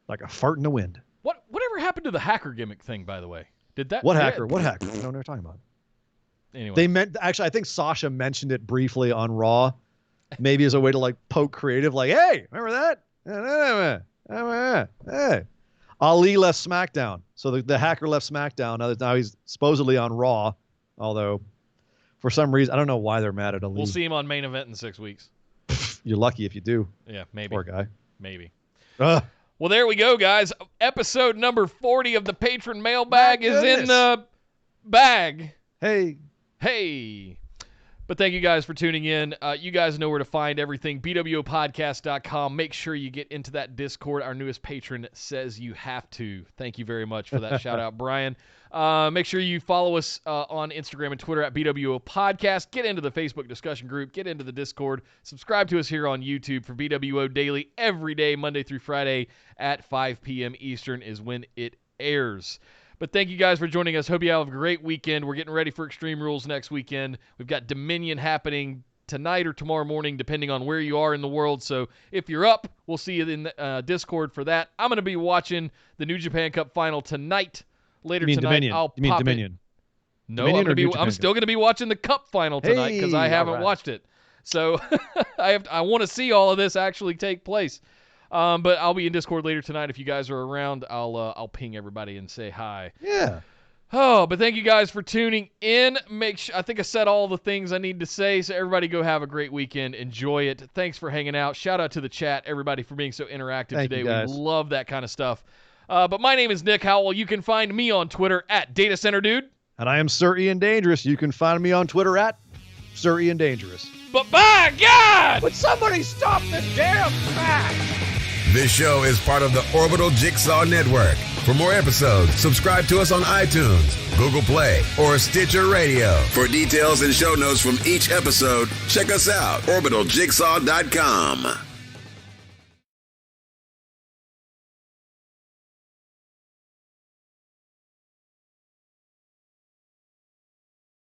like a fart in the wind. Whatever happened to the hacker gimmick thing, by the way? Did that? What hacker? What hacker? I don't know what you're talking about. Anyway, I think Sasha mentioned it briefly on Raw, maybe as a way to like poke creative, like, hey, remember that? Hey. Ali left SmackDown, so the hacker left SmackDown. Now he's supposedly on Raw, although for some reason I don't know why they're mad at Ali. we'll see him on main event in 6 weeks. You're lucky if you do. Yeah, maybe. Poor guy. Maybe. Ugh. Well, there we go, guys. Episode number 40 of the Patron Mailbag is in the bag. Hey. But thank you guys for tuning in. You guys know where to find everything. BWOpodcast.com. Make sure you get into that Discord. Our newest patron says you have to. Thank you very much for that shout out, Brian. Make sure you follow us on Instagram and Twitter at BWO Podcast. Get into the Facebook discussion group. Get into the Discord. Subscribe to us here on YouTube for BWO Daily every day, Monday through Friday at 5 p.m. Eastern is when it airs. But thank you guys for joining us. Hope you have a great weekend. We're getting ready for Extreme Rules next weekend. We've got Dominion happening tonight or tomorrow morning, depending on where you are in the world. So if you're up, we'll see you in the Discord for that. I'm going to be watching the New Japan Cup final tonight. Later tonight, Dominion? I'll You mean pop Dominion? it. No, Dominion I'm still going to be watching the Cup final tonight because I haven't watched it. So I want to see all of this actually take place. But I'll be in Discord later tonight. If you guys are around, I'll ping everybody and say hi. Yeah. Oh, but thank you guys for tuning in. I think I said all the things I need to say. So everybody go have a great weekend. Enjoy it. Thanks for hanging out. Shout out to the chat, everybody, for being so interactive Thank today. you, guys. We love that kind of stuff. But my name is Nick Howell. You can find me on Twitter at Data Center Dude. And I am Sir Ian Dangerous. You can find me on Twitter at Sir Ian Dangerous. But by God! Would somebody stop the damn track? This show is part of the Orbital Jigsaw Network. For more episodes, subscribe to us on iTunes, Google Play, or Stitcher Radio. For details and show notes from each episode, check us out, orbitaljigsaw.com.